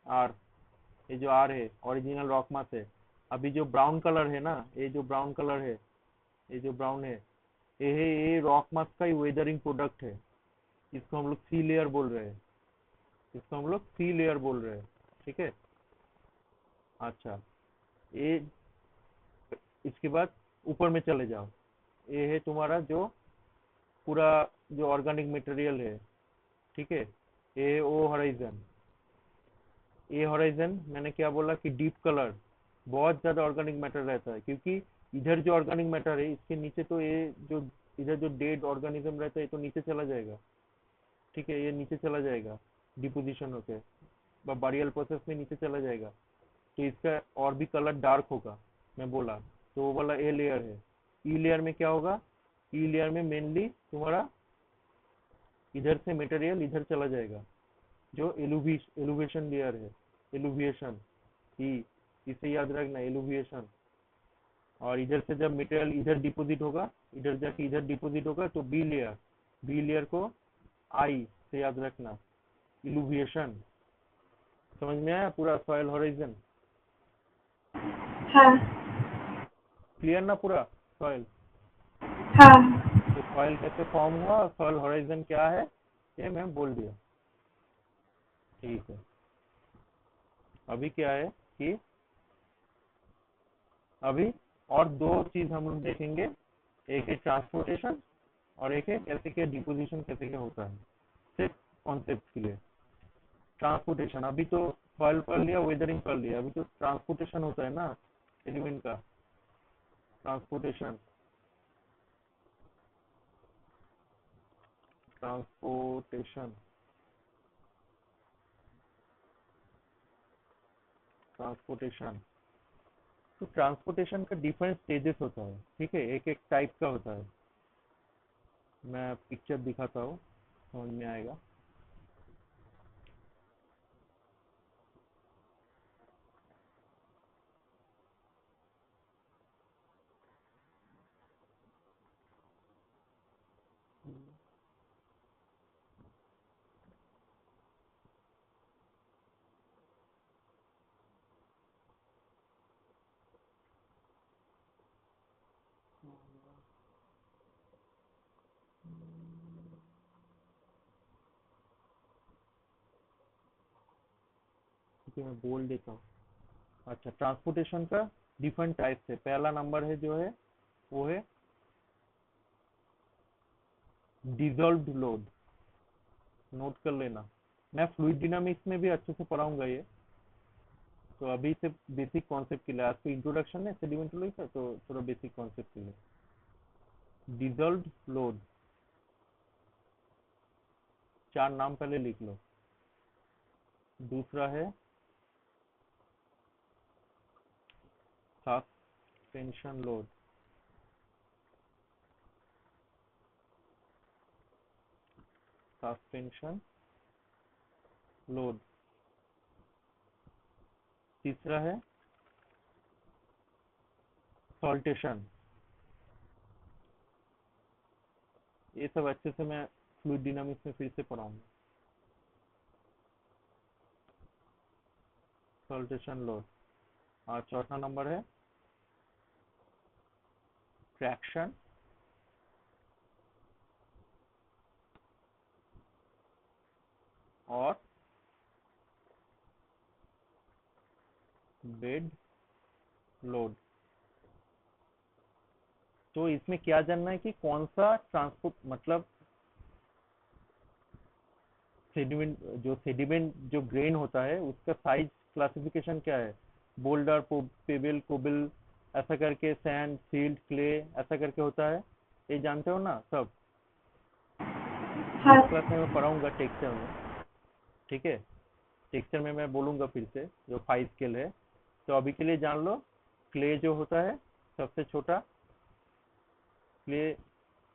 A: आर, ये जो आर है ओरिजिनल रॉक मास है। अभी जो ब्राउन कलर है ना, ये जो ब्राउन कलर है, ये जो ब्राउन है, ये है, ये रॉक मास का ही वेदरिंग प्रोडक्ट है। इसको हम लोग सी लेयर बोल रहे हैं, इसको हम लोग सी लेयर बोल रहे हैं, ठीक है। अच्छा, ये इसके बाद ऊपर में चले जाओ, ये है तुम्हारा जो पूरा जो ऑर्गेनिक मटेरियल है, ठीक है। ये ओ होराइजन, ए होराइजन मैंने क्या बोला कि डीप कलर, बहुत ज्यादा ऑर्गेनिक मैटर रहता है, क्योंकि इधर जो ऑर्गेनिक मैटर है इसके नीचे तो ये जो इधर जो डेड ऑर्गेनिज्म रहता है ये तो नीचे चला जाएगा, ठीक है। ये नीचे चला जाएगा डिपोजिशन होके, बारियल प्रोसेस में नीचे चला जाएगा, तो इसका और भी कलर डार्क होगा, मैं बोला। तो वो वाला ए लेयर है। ई लेयर में क्या होगा? ई लेयर में मेनली तुम्हारा इधर से मटेरियल इधर चला जाएगा, जो एलुवेशन लेयर है, एलुविएशन, ई, इसे याद रखना, एलुविएशन। और इधर से जब मटेरियल इधर डिपोजिट होगा, इधर जाके इधर डिपोजिट होगा, तो बी लेयर, बी लेयर को आई से याद रखना, इलुविएशन। समझ में आया पूरा सॉइल होराइजन?
C: हाँ
A: क्लियर ना पूरा सॉइल?
C: हाँ
A: तो सॉइल कैसे फॉर्म हुआ, सॉइल होराइजन क्या है, ये मैं बोल दिया, ठीक है। अभी क्या है कि अभी और दो चीज हम लोग देखेंगे, एक है ट्रांसपोर्टेशन और एक है कैसे क्या डिपोजिशन कैसे क्या होता है, सिर्फ कॉन्सेप्ट के लिए। ट्रांसपोर्टेशन, अभी तो सॉइल कर लिया, वेदरिंग कर लिया, अभी तो ट्रांसपोर्टेशन होता है ना एलिमेंट का, ट्रांसपोर्टेशन, ट्रांसपोर्टेशन, ट्रांसपोर्टेशन। तो ट्रांसपोर्टेशन का डिफरेंट स्टेजेस होता है, ठीक है, एक एक टाइप का होता है। मैं पिक्चर दिखाता हूँ, समझ में आएगा। ठीक है, मैं बोल देता हूँ। अच्छा, ट्रांसपोर्टेशन का डिफरेंट टाइप है। पहला नंबर है जो है वो है डिजॉल्व्ड लोड, नोट कर लेना। मैं फ्लूइड डायनामिक्स में भी अच्छे से पढ़ाऊंगा ये, तो अभी से बेसिक कॉन्सेप्ट के लिए, आज तो इंट्रोडक्शन है सेडिमेंटोलॉजी का, तो थोड़ा बेसिक कॉन्सेप्ट के लिए। डिजॉल्व्ड लोड, चार नाम पहले लिख लो। दूसरा है सस्पेंशन लोड, सस्पेंशन लोड। तीसरा है सॉल्टेशन। ये सब अच्छे से मैं फ्लूइड डायनामिक्स में फिर से पढ़ाऊंगा। Saltation load. और चौथा नंबर है ट्रैक्शन और बेड लोड। तो इसमें क्या जानना है कि कौन सा ट्रांसपोर्ट, मतलब सेडिमेंट, जो सेडिमेंट जो ग्रेन होता है उसका साइज क्लासिफिकेशन क्या है, बोल्डर, पेबल, कोबल, ऐसा करके, सैंड, सिल्ट, क्ले, ऐसा करके होता है। ये जानते हो ना सब?
C: हाँ
A: नेक्स्ट क्लास में मैं पढ़ाऊंगा टेक्सचर में, ठीक है। टेक्सचर में मैं बोलूंगा फिर से जो 5 स्केल है। तो अभी के लिए जान लो, क्ले जो होता है सबसे छोटा क्ले,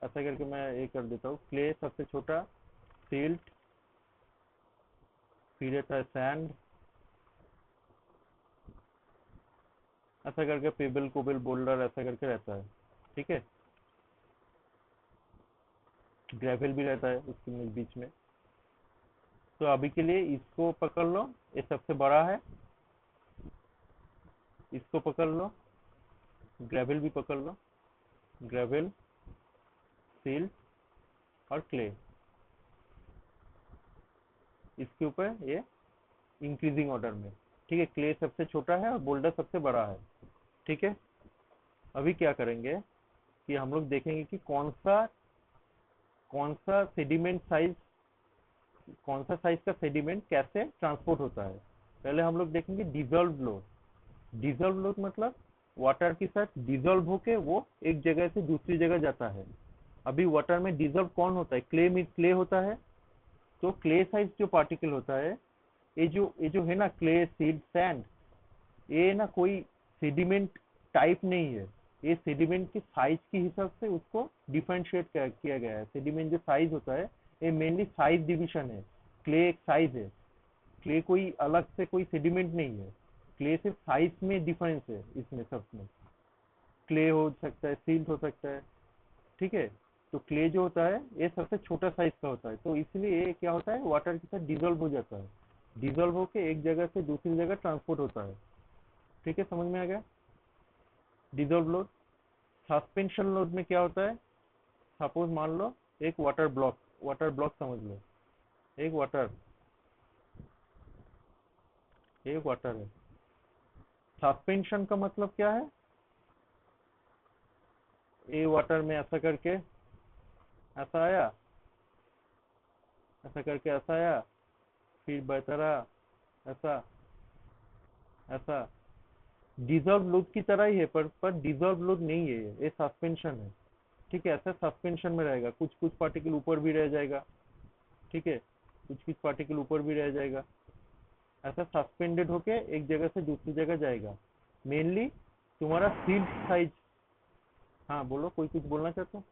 A: ऐसा करके मैं ये कर देता हूँ, क्ले सबसे छोटा, सिल्ट, फिर रहता है सैंड, ऐसा करके पेबल कोबल बोल्डर ऐसा करके रहता है। ठीक है, ग्रेवल भी रहता है उसके बीच में। तो अभी के लिए इसको पकड़ लो, ये सबसे बड़ा है, इसको पकड़ लो, ग्रेवल भी पकड़ लो, ग्रेवल, सिल्ट और क्ले, इसके ऊपर ये इंक्रीजिंग ऑर्डर में। ठीक है, क्ले सबसे छोटा है और बोल्डर सबसे बड़ा है। ठीक है, अभी क्या करेंगे कि हम लोग देखेंगे कि कौन सा सेडिमेंट साइज, कौन सा साइज का सेडिमेंट कैसे ट्रांसपोर्ट होता है। पहले हम लोग देखेंगे डिजॉल्व लोड। डिजॉल्व लोड मतलब वाटर के साथ डिजॉल्व होके वो एक जगह से दूसरी जगह जाता है। अभी वाटर में डिजॉल्व कौन होता है, क्ले में क्ले होता है। तो क्ले साइज जो पार्टिकल होता है, ये जो है ना, क्ले, सीड, सैंड, ये ना कोई सेडिमेंट टाइप नहीं है। ये सेडिमेंट के साइज के हिसाब से उसको डिफरेंशिएट किया गया है। सेडिमेंट जो साइज होता है, ये मेनली साइज डिवीजन है। क्ले एक साइज है, क्ले कोई अलग से कोई सेडिमेंट नहीं है। क्ले सिर्फ साइज में डिफरेंस है, इसमें सब में क्ले हो सकता है, सील्ट हो सकता है। ठीक है, तो क्ले जो होता है ये सबसे छोटा साइज का होता है, तो इसलिए ये क्या होता है, वाटर के साथ डिजोल्व हो जाता है। डिजोल्व होके एक जगह से दूसरी जगह ट्रांसपोर्ट होता है। ठीक है, समझ में आ गया। Dissolve load. सस्पेंशन लोड में क्या होता है, सपोज मान लो एक वाटर ब्लॉक समझ लो, एक वाटर है। सस्पेंशन का मतलब क्या है, ये वाटर में ऐसा करके ऐसा आया, ऐसा करके ऐसा आया, फिर बहता रहा, ऐसा ऐसा। डिजॉल्व लोड की तरह ही है, पर डिजॉल्व लोड नहीं है, ये सस्पेंशन है। ठीक है, ऐसा सस्पेंशन में रहेगा, कुछ कुछ पार्टिकल ऊपर भी रह जाएगा। ठीक है, कुछ कुछ पार्टिकल ऊपर भी रह जाएगा, ऐसा सस्पेंडेड होके एक जगह से दूसरी जगह जाएगा। मेनली तुम्हारा सीड साइज। हाँ बोलो, कोई कुछ बोलना चाहते हो?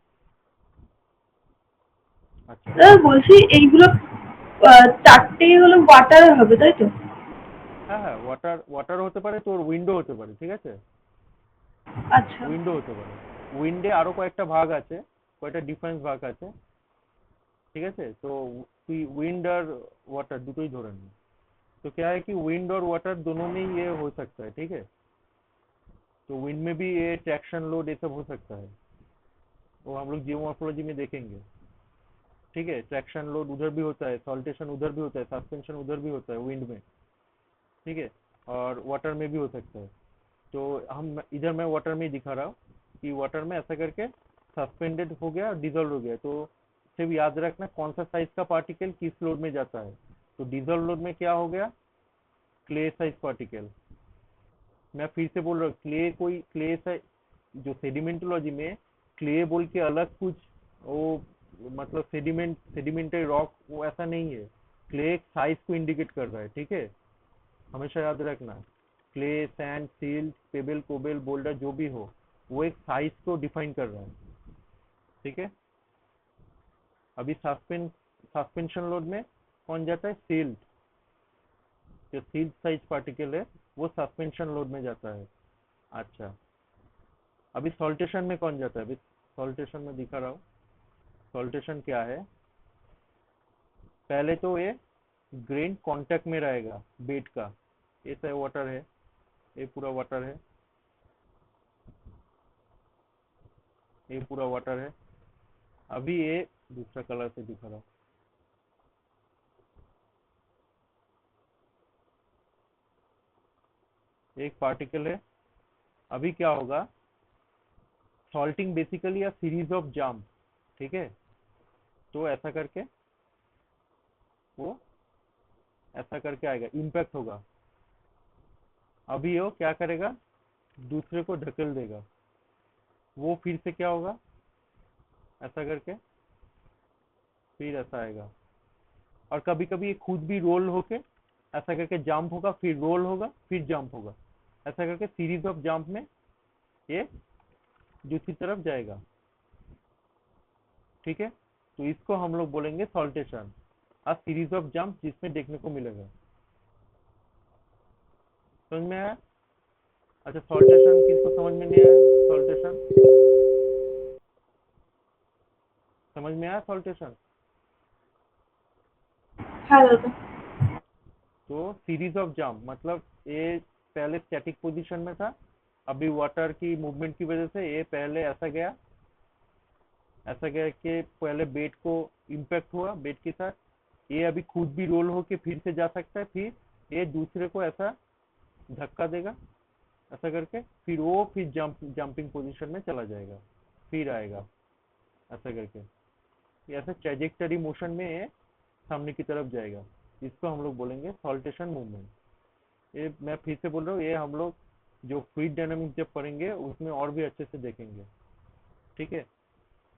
A: अच्छा,
C: স্যার বলছি এইগুলো চারটেই হলো ওয়াটার হবে তাই তো?
A: হ্যাঁ হ্যাঁ, ওয়াটার ওয়াটার হতে পারে, তোর উইন্ডো হতে পারে। ঠিক আছে,
C: আচ্ছা
A: উইন্ডো হতে পারে। উইন্ডে আরো কয়েকটা ভাগ আছে, কয়েকটা ডিফারেন্স ভাগ আছে। ঠিক আছে, তো তুই উইন্ড আর वाटर দুটোই ধরে নে। तो क्या है कि विंड और वाटर दोनों में ही ये हो सकता है। ठीक है, तो विंड में भी ये ट्रैक्शन लोड ये सब हो सकता है, वो हम लोग जियोमॉर्फोलॉजी में देखेंगे। ठीक है, ट्रैक्शन लोड उधर भी होता है, सॉल्टेशन उधर भी होता है, सस्पेंशन उधर भी होता है विंड में। ठीक है, और वाटर में भी हो सकता है। तो हम इधर मैं वाटर में ही दिखा रहा हूँ कि वाटर में ऐसा करके सस्पेंडेड हो गया, डिजोल्व हो गया। तो सिर्फ याद रखना कौन सा साइज का पार्टिकल किस लोड में जाता है। तो डिजोल्व लोड में क्या हो गया, क्ले साइज पार्टिकल। मैं फिर से बोल रहा हूँ, क्ले कोई क्ले साइज, जो सेडिमेंटोलॉजी में क्ले बोल के अलग कुछ वो मतलब सेडिमेंटरी रॉक वो ऐसा नहीं है। क्ले एक साइज को इंडिकेट कर रहा है। ठीक है, हमेशा याद रखना, clay, sand, silt, pebble, cobble, boulder जो भी हो, वो एक साइज को डिफाइन कर रहा है। ठीक है, अभी सस्पेंशन लोड में कौन जाता है, सील्ट। जो सील्ट साइज पार्टिकल है वो सस्पेंशन लोड में जाता है। अच्छा, अभी सॉल्टेशन में कौन जाता है, अभी सॉल्टेशन में दिखा रहा हूँ। सॉल्टेशन क्या है, पहले तो ये ग्रेन कांटेक्ट में रहेगा बेड का। ये सब वाटर है, ये पूरा वाटर है, ये पूरा वाटर है। अभी ये दूसरा कलर से दिखा रहा हूँ, एक पार्टिकल है। अभी क्या होगा, salting basically a series of jumps. ठीक है, तो ऐसा करके वो ऐसा करके आएगा, इम्पैक्ट होगा। अभी वो क्या करेगा, दूसरे को ढकेल देगा, वो फिर से क्या होगा, ऐसा करके फिर ऐसा आएगा। और कभी कभी ये खुद भी रोल होके ऐसा करके जंप होगा, फिर रोल होगा, फिर जंप होगा, ऐसा करके सीरीज ऑफ जंप में ये दूसरी तरफ जाएगा। ठीक है, तो इसको हम लोग बोलेंगे saltation, a series of jump जिसमें देखने को मिलेगा। समझ में आया? अच्छा, सॉल्टेशन किसको समझ में नहीं आया? सॉल्टेशन समझ में आया? सॉल्टेशन
C: हाँ दादा।
A: तो सीरीज ऑफ जंप मतलब ये पहले स्टैटिक पोजीशन में था, अभी वाटर की मूवमेंट की वजह से ये पहले ऐसा गया कि पहले बेट को इम्पैक्ट हुआ बेट के साथ, ये अभी खुद भी रोल होके फिर से जा सकता है, फिर ये दूसरे को ऐसा धक्का देगा ऐसा करके, फिर वो फिर जंपिंग पोजीशन में चला जाएगा, फिर आएगा ऐसा करके, ये ऐसा ट्रेजेक्टरी मोशन में ये सामने की तरफ जाएगा। इसको हम लोग बोलेंगे सॉल्टेशन मूवमेंट। ये मैं फिर से बोल रहा हूँ, ये हम लोग जो फ्लूइड डायनामिक्स जब पढ़ेंगे उसमें और भी अच्छे से देखेंगे। ठीक है,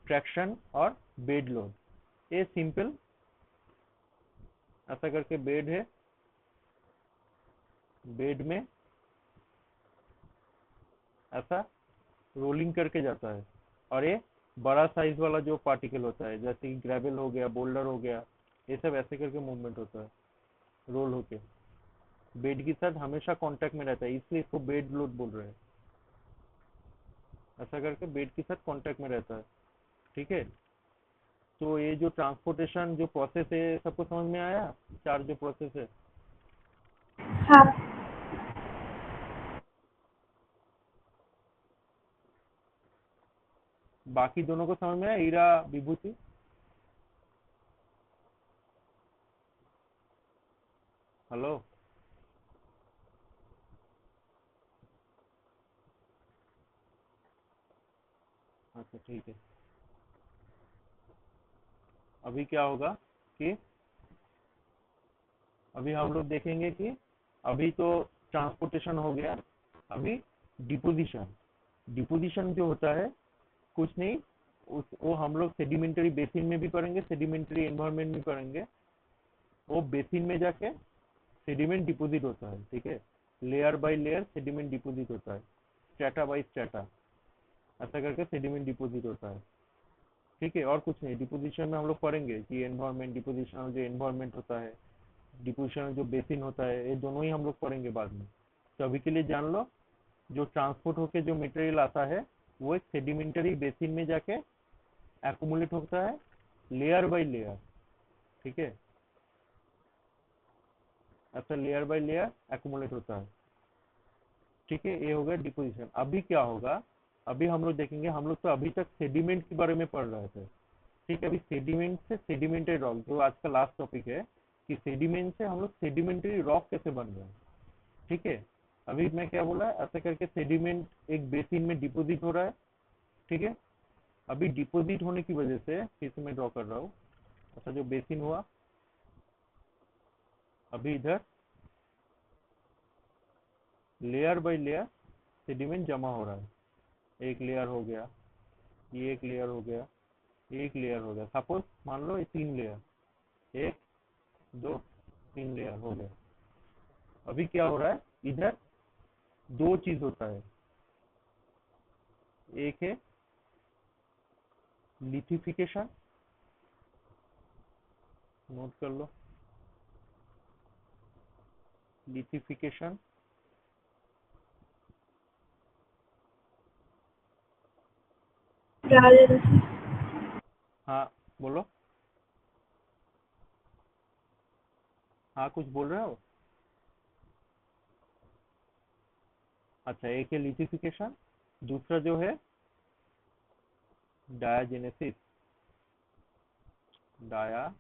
A: ट्रैक्शन और बेड लोड, ये सिंपल ऐसा करके बेड है, बेड में ऐसा रोलिंग करके जाता है, और ये बड़ा साइज वाला जो पार्टिकल होता है जैसे कि ग्रेवल हो गया, बोल्डर हो गया, ये सब ऐसे करके मूवमेंट होता है रोल होके, बेड के साथ हमेशा कांटेक्ट में रहता है, इसलिए इसको बेड लोड बोल रहे हैं। ऐसा करके बेड के साथ कांटेक्ट में रहता है। ठीक है, तो ये जो ट्रांसपोर्टेशन जो प्रोसेस है सबको समझ में आया? चार जो प्रोसेस है,
C: हाँ
A: बाकी दोनों को समझ में आया? हीरा विभूति, हेलो? अच्छा ठीक है, अभी क्या होगा कि अभी हम लोग देखेंगे कि अभी तो ट्रांसपोर्टेशन हो गया, अभी डिपोजिशन। डिपोजिशन जो होता है कुछ नहीं, उस वो हम लोग सेडिमेंट्री बेसिन में भी पढ़ेंगे, सेडिमेंट्री एनवायरनमेंट में पढ़ेंगे। वो बेसिन में जाके सेडिमेंट डिपोजिट होता है, ठीक है, layer by layer sediment deposit होता है, स्ट्रेटा बाय स्ट्रेटा ऐसा करके सेडिमेंट डिपोजिट होता है। ठीक है, और कुछ नहीं, डिपोजिशन में हम लोग पढ़ेंगे कि एनवायरनमेंट डिपोजिशन जो एनवायरनमेंट होता है, डिपोजिशन जो बेसिन होता है, ये दोनों ही हम लोग पढ़ेंगे बाद में। तो अभी के लिए जान लो, जो ट्रांसपोर्ट होके जो मटेरियल आता है वो एक सेडिमेंटरी बेसिन में जाके एक्यूमुलेट होता है लेयर बाय लेयर। ठीक है, ऐसा लेयर बाय लेयर एक्यूमुलेट होता है। ठीक है, ये हो गया डिपोजिशन। अभी क्या होगा, अभी हम लोग देखेंगे, हम लोग तो अभी तक सेडिमेंट के बारे में पढ़ रहे थे। ठीक है, अभी सेडिमेंट से सेडिमेंटेड रॉक जो आज का लास्ट टॉपिक है, कि सेडिमेंट से हम लोग सेडिमेंटरी रॉक कैसे बन रहे हैं। ठीक है, अभी मैं क्या बोला, ऐसा करके सेडिमेंट एक बेसिन में डिपोजिट हो रहा है। ठीक है, अभी डिपोजिट होने की वजह से फिर से मैं ड्रॉ कर रहा हूँ, ऐसा जो बेसिन हुआ, अभी इधर लेयर बाय लेयर सेडिमेंट जमा हो रहा है, एक लेयर हो गया, ये एक लेयर हो गया, एक लेयर हो गया, सपोज मान लो ये तीन लेयर, एक दो तीन लेयर हो गया। अभी क्या हो रहा है, इधर दो चीज होता है, एक है लिथिफिकेशन, नोट कर लो, लिथिफिकेशन,
C: राजन।
A: हाँ बोलो, हाँ कुछ बोल रहे हो? अच्छा, एक है लिथिफिकेशन, दूसरा जो है डायाजेनेसिस, डायाजेनेसिस,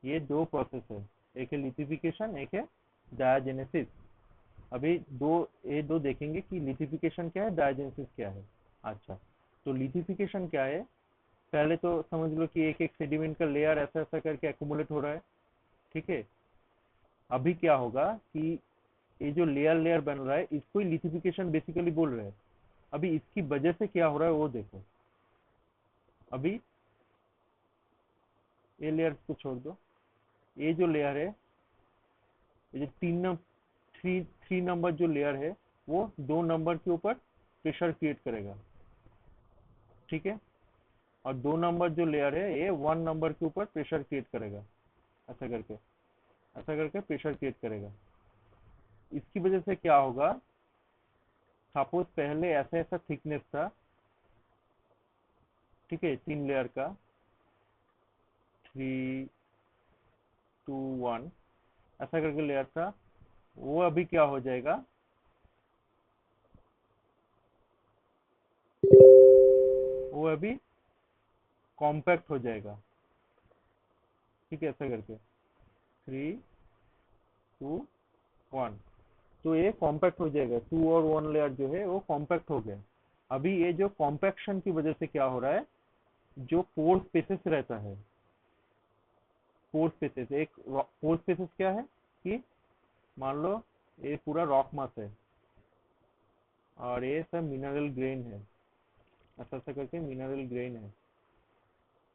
A: ये दो प्रोसेस है, एक है लिथिफिकेशन, एक है डायाजेनेसिस। अभी दो, ये दो देखेंगे कि लिथिफिकेशन क्या है, डायाजेनेसिस क्या है। अच्छा, तो लिथिफिकेशन क्या है, पहले तो समझ लो कि एक एक सेडिमेंट का लेयर ऐसा ऐसा करके एक्यूमुलेट हो रहा है। ठीक है, अभी क्या होगा कि ये जो लेयर लेयर बन रहा है इसको ही लिथिफिकेशन बेसिकली बोल रहे हैं। अभी इसकी वजह से क्या हो रहा है वो देखो, अभी ये लेयर को छोड़ दो, ये जो लेयर है, ये जो थ्री थ्री नंबर जो लेयर है, वो दो नंबर के ऊपर प्रेशर क्रिएट करेगा, ठीक है। और 2 नंबर जो लेयर है ये 1 नंबर के ऊपर प्रेशर क्रिएट करेगा, ऐसा करके प्रेशर क्रिएट करेगा। इसकी वजह से क्या होगा, सपोज पहले ऐसा ऐसा थिकनेस था, ठीक है, 3 लेयर का, 3 2 1 ऐसा करके लेयर था, वो अभी क्या हो जाएगा, वो अभी कॉम्पैक्ट हो जाएगा, ठीक है, ऐसा करके 3 2 1, तो ये कॉम्पैक्ट हो जाएगा, 2 और 1 लेयर जो है वो कॉम्पैक्ट हो गया। अभी ये जो कॉम्पैक्शन की वजह से क्या हो रहा है, जो पोर स्पेसेस रहता है, पोर स्पेसेस, एक पोर स्पेसेस क्या है कि मान लो ये पूरा रॉक मास है और ये सब मिनरल ग्रेन है, ऐसा ऐसा करके मिनरल ग्रेन है,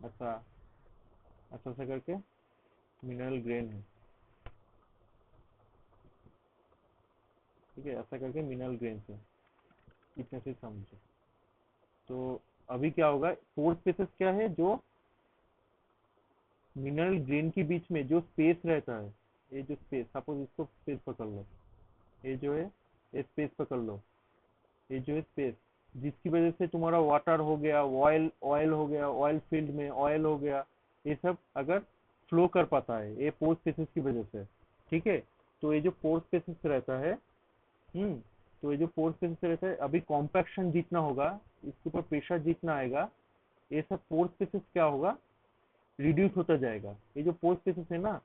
A: ऐसा ऐसा ऐसा करके मिनरल ग्रेन है, ठीक है, ऐसा करके मिनरल ग्रेन है, इतने से समझो। तो अभी क्या होगा, पोर स्पेसेस क्या है, जो मिनरल ग्रेन के बीच में जो स्पेस रहता है, ये जो स्पेस, सपोज इसको स्पेस पकड़ लो, ये जो है ये स्पेस पकड़ लो, ये जो है स्पेस, जिसकी वजह से तुम्हारा वाटर हो गया, ऑयल ऑयल हो गया, ऑयल फील्ड में ऑयल हो गया, ये सब अगर फ्लो कर पाता है ये पोर स्पेसेस की वजह से, ठीक है। तो ये जो पोर स्पेसेस रहता है, हम्म तो ये जो पोर स्पेसेस रहता है, अभी कॉम्पैक्शन जितना होगा, इसके ऊपर प्रेशर जितना आएगा, ये सब पोर स्पेसेस क्या होगा, रिड्यूस होता जाएगा। ये जो पोर स्पेसेस है ना,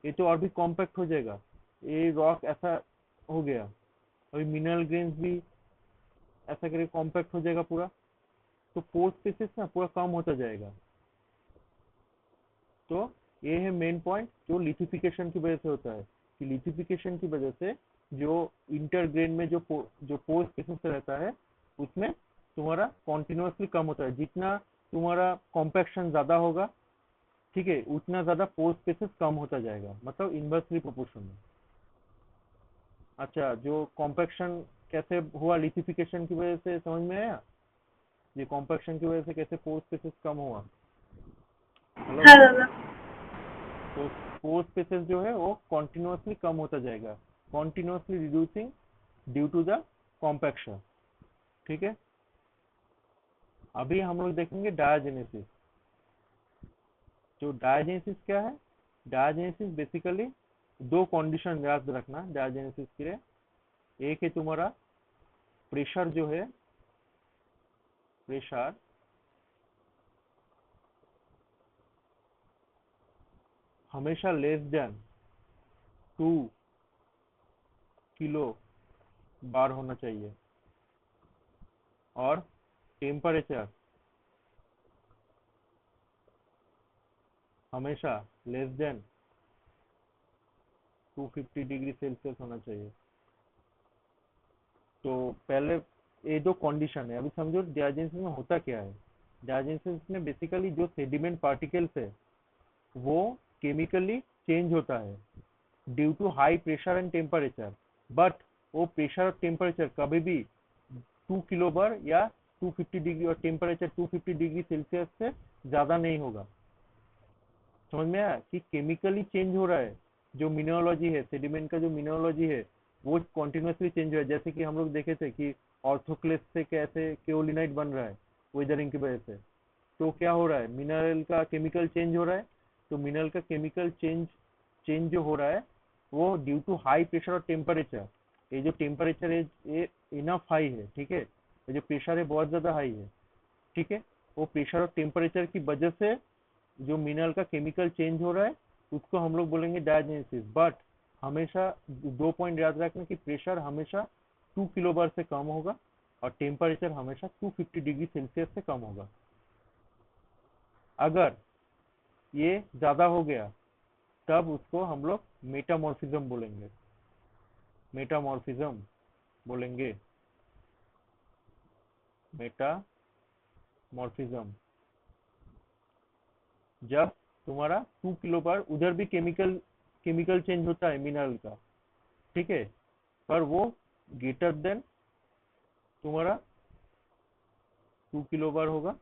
A: ये तो और भी कॉम्पैक्ट हो जाएगा, ये रॉक ऐसा हो गया, अभी मिनरल ग्रेन्स भी ऐसा करके कॉम्पैक्ट हो जाएगा पूरा, तो पोर स्पेसेस ना पूरा कम होता जाएगा। तो ये है मेन पॉइंट जो लिथिफिकेशन की वजह से होता है, कि लिथिफिकेशन की वजह से जो इंटरग्रेन में जो पोर स्पेसेस रहता है, उसमें तुम्हारा कॉन्टिन्यूसली कम होता है, जितना तुम्हारा कॉम्पैक्शन ज्यादा होगा, ठीक है, उतना ज्यादा पोर स्पेसेस कम होता जाएगा, मतलब इन्वर्सली प्रोपोर्शनल में। अच्छा, जो कॉम्पैक्शन कैसे हुआ लिथिफिकेशन की वजह से, समझ में आया, ये कॉम्पैक्शन की वजह से कैसे पोर स्पेसेस कम हुआ, हेलो।
C: हाँ दादा।
A: तो पोर स्पेसेस जो है वो कॉन्टिन्यूसली कम होता जाएगा, continuously reducing due to the compaction, ठीक है। अभी हम लोग देखेंगे डायाजेनेसिस। जो डायाजेनेसिस क्या है, डायाजेनेसिस बेसिकली 2 कंडीशन याद रखना डायाजेनेसिस के लिए। एक है तुम्हारा प्रेशर जो है, प्रेशर हमेशा लेस देन 2 किलो बार होना चाहिए, और टेम्परेचर हमेशा लेस देन 250 डिग्री सेल्सियस होना चाहिए। तो पहले ये 2 कंडीशन है। अभी समझो डायजेनेसिस में होता क्या है। डायजेनेसिस में बेसिकली जो सेडिमेंट पार्टिकल्स है वो केमिकली चेंज होता है due to high pressure and temperature, but वो प्रेशर और टेम्परेचर कभी भी 2 किलो बार या 250 डिग्री और टेम्परेचर 250 डिग्री सेल्सियस से ज्यादा नहीं होगा। समझ में आया कि केमिकली चेंज हो रहा है, जो मिनरोलॉजी है, सेडिमेंट का जो मिनरोलॉजी है वो कॉन्टिन्यूसली चेंज हो रहा है। जैसे कि हम लोग देखे थे कि ऑर्थोक्लेस से कैसे केओलिनाइट बन रहा है वेदरिंग की वजह से, तो क्या हो रहा है, मिनरल का केमिकल चेंज हो रहा है। तो मिनरल का केमिकल चेंज चेंज जो हो रहा है वो ड्यू टू हाई प्रेशर और टेम्परेचर। ये जो टेम्परेचर है ये इनफ हाई है, ठीक है, ये जो प्रेशर है बहुत ज्यादा हाई है, ठीक है। वो प्रेशर और टेम्परेचर की वजह से जो मिनरल का केमिकल चेंज हो रहा है उसको हम लोग बोलेंगे डायजेनेसिस। बट हमेशा 2 पॉइंट याद रखना कि प्रेशर हमेशा 2 किलो बार से कम होगा और टेम्परेचर हमेशा 250 डिग्री सेल्सियस से कम होगा। अगर ये ज्यादा हो गया तब उसको हम लोग मेटामॉर्फिज्म बोलेंगे, मेटामॉर्फिज्म बोलेंगे, मेटामॉर्फिज्म। जब तुम्हारा 2 किलो बार उधर भी केमिकल केमिकल चेंज होता है मिनरल का, ठीक है, पर वो ग्रेटर देन तुम्हारा 2 किलोबार होगा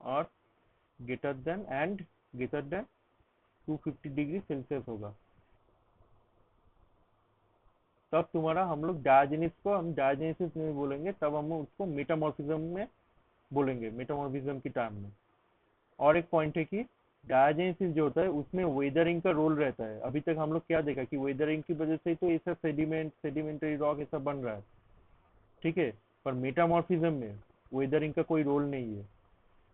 A: और ग्रेटर देन 250 डिग्री सेल्सियस होगा। तब तुम्हारा हम लोग डायजेनिस को हम डायजेनेसिस में बोलेंगे, तब हम उसको मेटामॉर्फिज्म में बोलेंगे, मेटामॉर्फिज्म की टर्म में। और एक पॉइंट है कि डायजेनेसिस जो होता है उसमें वेदरिंग का रोल रहता है। अभी तक हम लोग क्या देखा कि वेदरिंग की वजह से ही तो ये सब सेडिमेंटरी रॉक ये सब बन रहा है, ठीक है। पर मेटामॉर्फिज्म में वेदरिंग का कोई रोल नहीं है।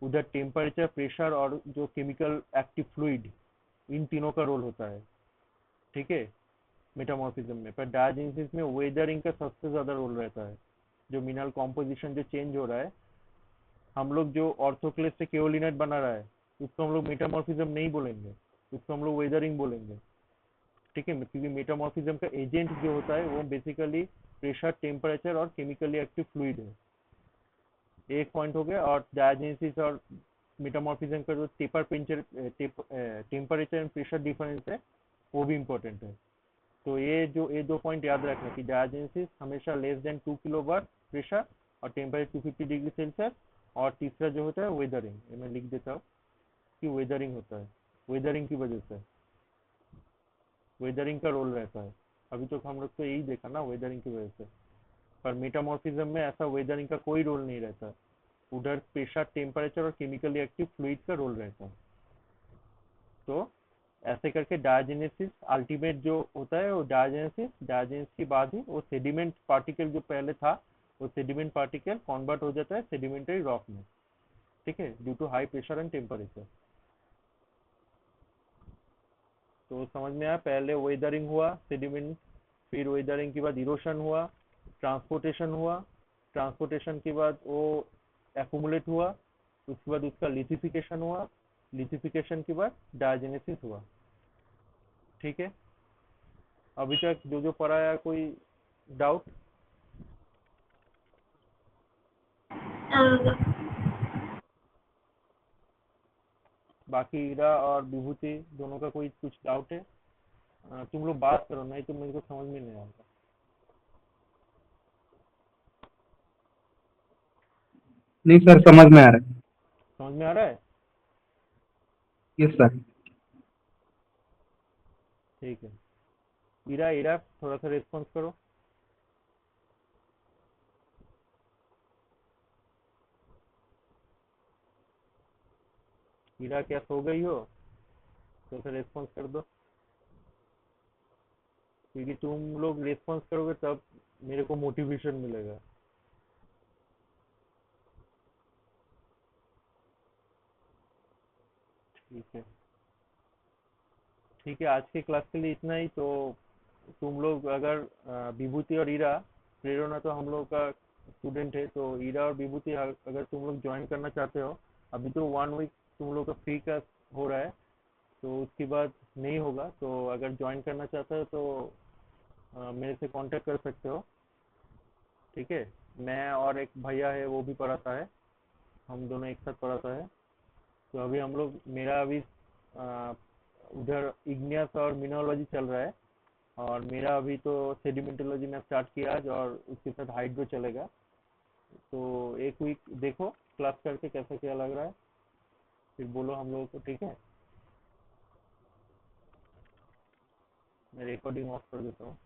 A: उधर टेम्परेचर, प्रेशर और जो केमिकल एक्टिव फ्लूइड, इन तीनों का रोल होता है, ठीक है, मेटामॉर्फिज्म में। पर डायजेनेसिस में वेदरिंग का सबसे ज्यादा रोल रहता है। जो मिनरल कॉम्पोजिशन जो चेंज हो रहा है, हम लोग जो ऑर्थोक्लेस से केओलिनेट बना रहा है, उसको हम लोग मेटामॉर्फिज्म नहीं बोलेंगे, उसको हम लोग वेदरिंग बोलेंगे, ठीक है। क्योंकि मेटामॉर्फिज्म का एजेंट जो होता है वो बेसिकली प्रेशर, टेम्परेचर और केमिकली एक्टिव फ्लूइड है। एक पॉइंट हो गया। और डायजेनेसिस और मेटामॉर्फिज्म का जो टेम्परेचर एंड प्रेशर डिफरेंस है वो भी इम्पोर्टेंट है। तो ये दो पॉइंट याद रखना कि डायजेनेसिस हमेशा लेस देन 2 किलोबार प्रेशर और टेम्परेचर 250 डिग्री सेल्सियस। और तीसरा जो होता है वेदरिंग, ये मैं लिख देता हूँ कि वेदरिंग होता है, वेदरिंग की वजह से वेदरिंग का रोल रहता है। अभी तो हम लोग तो यही देखा ना, वेदरिंग की वजह से। पर मेटामॉर्फिज्म में ऐसा वेदरिंग का कोई रोल नहीं रहता, उधर प्रेशर, टेम्परेचर और केमिकली एक्टिव फ्लूइड का रोल रहता है। तो ऐसे करके डायजेनेसिस अल्टीमेट जो होता है वो डायजेनेसिस के बाद ही वो सेडिमेंट पार्टिकल जो पहले था, वो सेडिमेंट पार्टिकल कन्वर्ट हो जाता है सेडिमेंटरी रॉक में, ठीक है, due to high pressure and temperature. तो समझ में आया, पहले वेदरिंग हुआ सेडिमेंट, फिर वेदरिंग के बाद इरोशन हुआ, ट्रांसपोर्टेशन हुआ, ट्रांसपोर्टेशन के बाद वो एक्यूमुलेट हुआ, उसके बाद उसका लिथिफिकेशन हुआ, लिथिफिकेशन के बाद डायजेनेसिस हुआ, ठीक है। अभी तक जो जो पढ़ा है कोई डाउट? बाकी हीरा और विभूति दोनों का कोई कुछ डाउट है? तुम लोग बात करो, नहीं तो मेरे को समझ में नहीं आएगा।
D: नहीं सर, समझ में आ रहा है।
A: समझ में आ रहा है?
D: Yes sir.
A: ठीक है। हीरा हीरा थोड़ा सा रिस्पॉन्स करो। हीरा क्या सो गई हो? थोड़ा सा रिस्पॉन्स कर दो, क्योंकि तुम लोग रिस्पॉन्स करोगे तब मेरे को मोटिवेशन मिलेगा। ठीक है, ठीक है, आज के क्लास के लिए इतना ही। तो तुम लोग अगर विभूति और हीरा, प्रेरणा तो हम लोग का स्टूडेंट है, तो हीरा और विभूति अगर तुम लोग ज्वाइन करना चाहते हो, अभी तो 1 वीक तुम लोग का फ्री का हो रहा है, तो उसके बाद नहीं होगा। तो अगर ज्वाइन करना चाहते हो तो मेरे से कांटेक्ट कर सकते हो, ठीक है। मैं और एक भैया है वो भी पढ़ाता है, हम दोनों एक साथ पढ़ाता है। तो अभी हम लोग, मेरा अभी अ, उधर इग्नियस और मिनरोलॉजी चल रहा है, और मेरा अभी तो सेडिमेंटोलॉजी में स्टार्ट किया आज, और उसके साथ हाइड्रो चलेगा। तो 1 वीक देखो क्लास करके कैसा क्या लग रहा है, फिर बोलो हम लोगों को, ठीक है। मैं रिकॉर्डिंग ऑफ कर देता हूँ।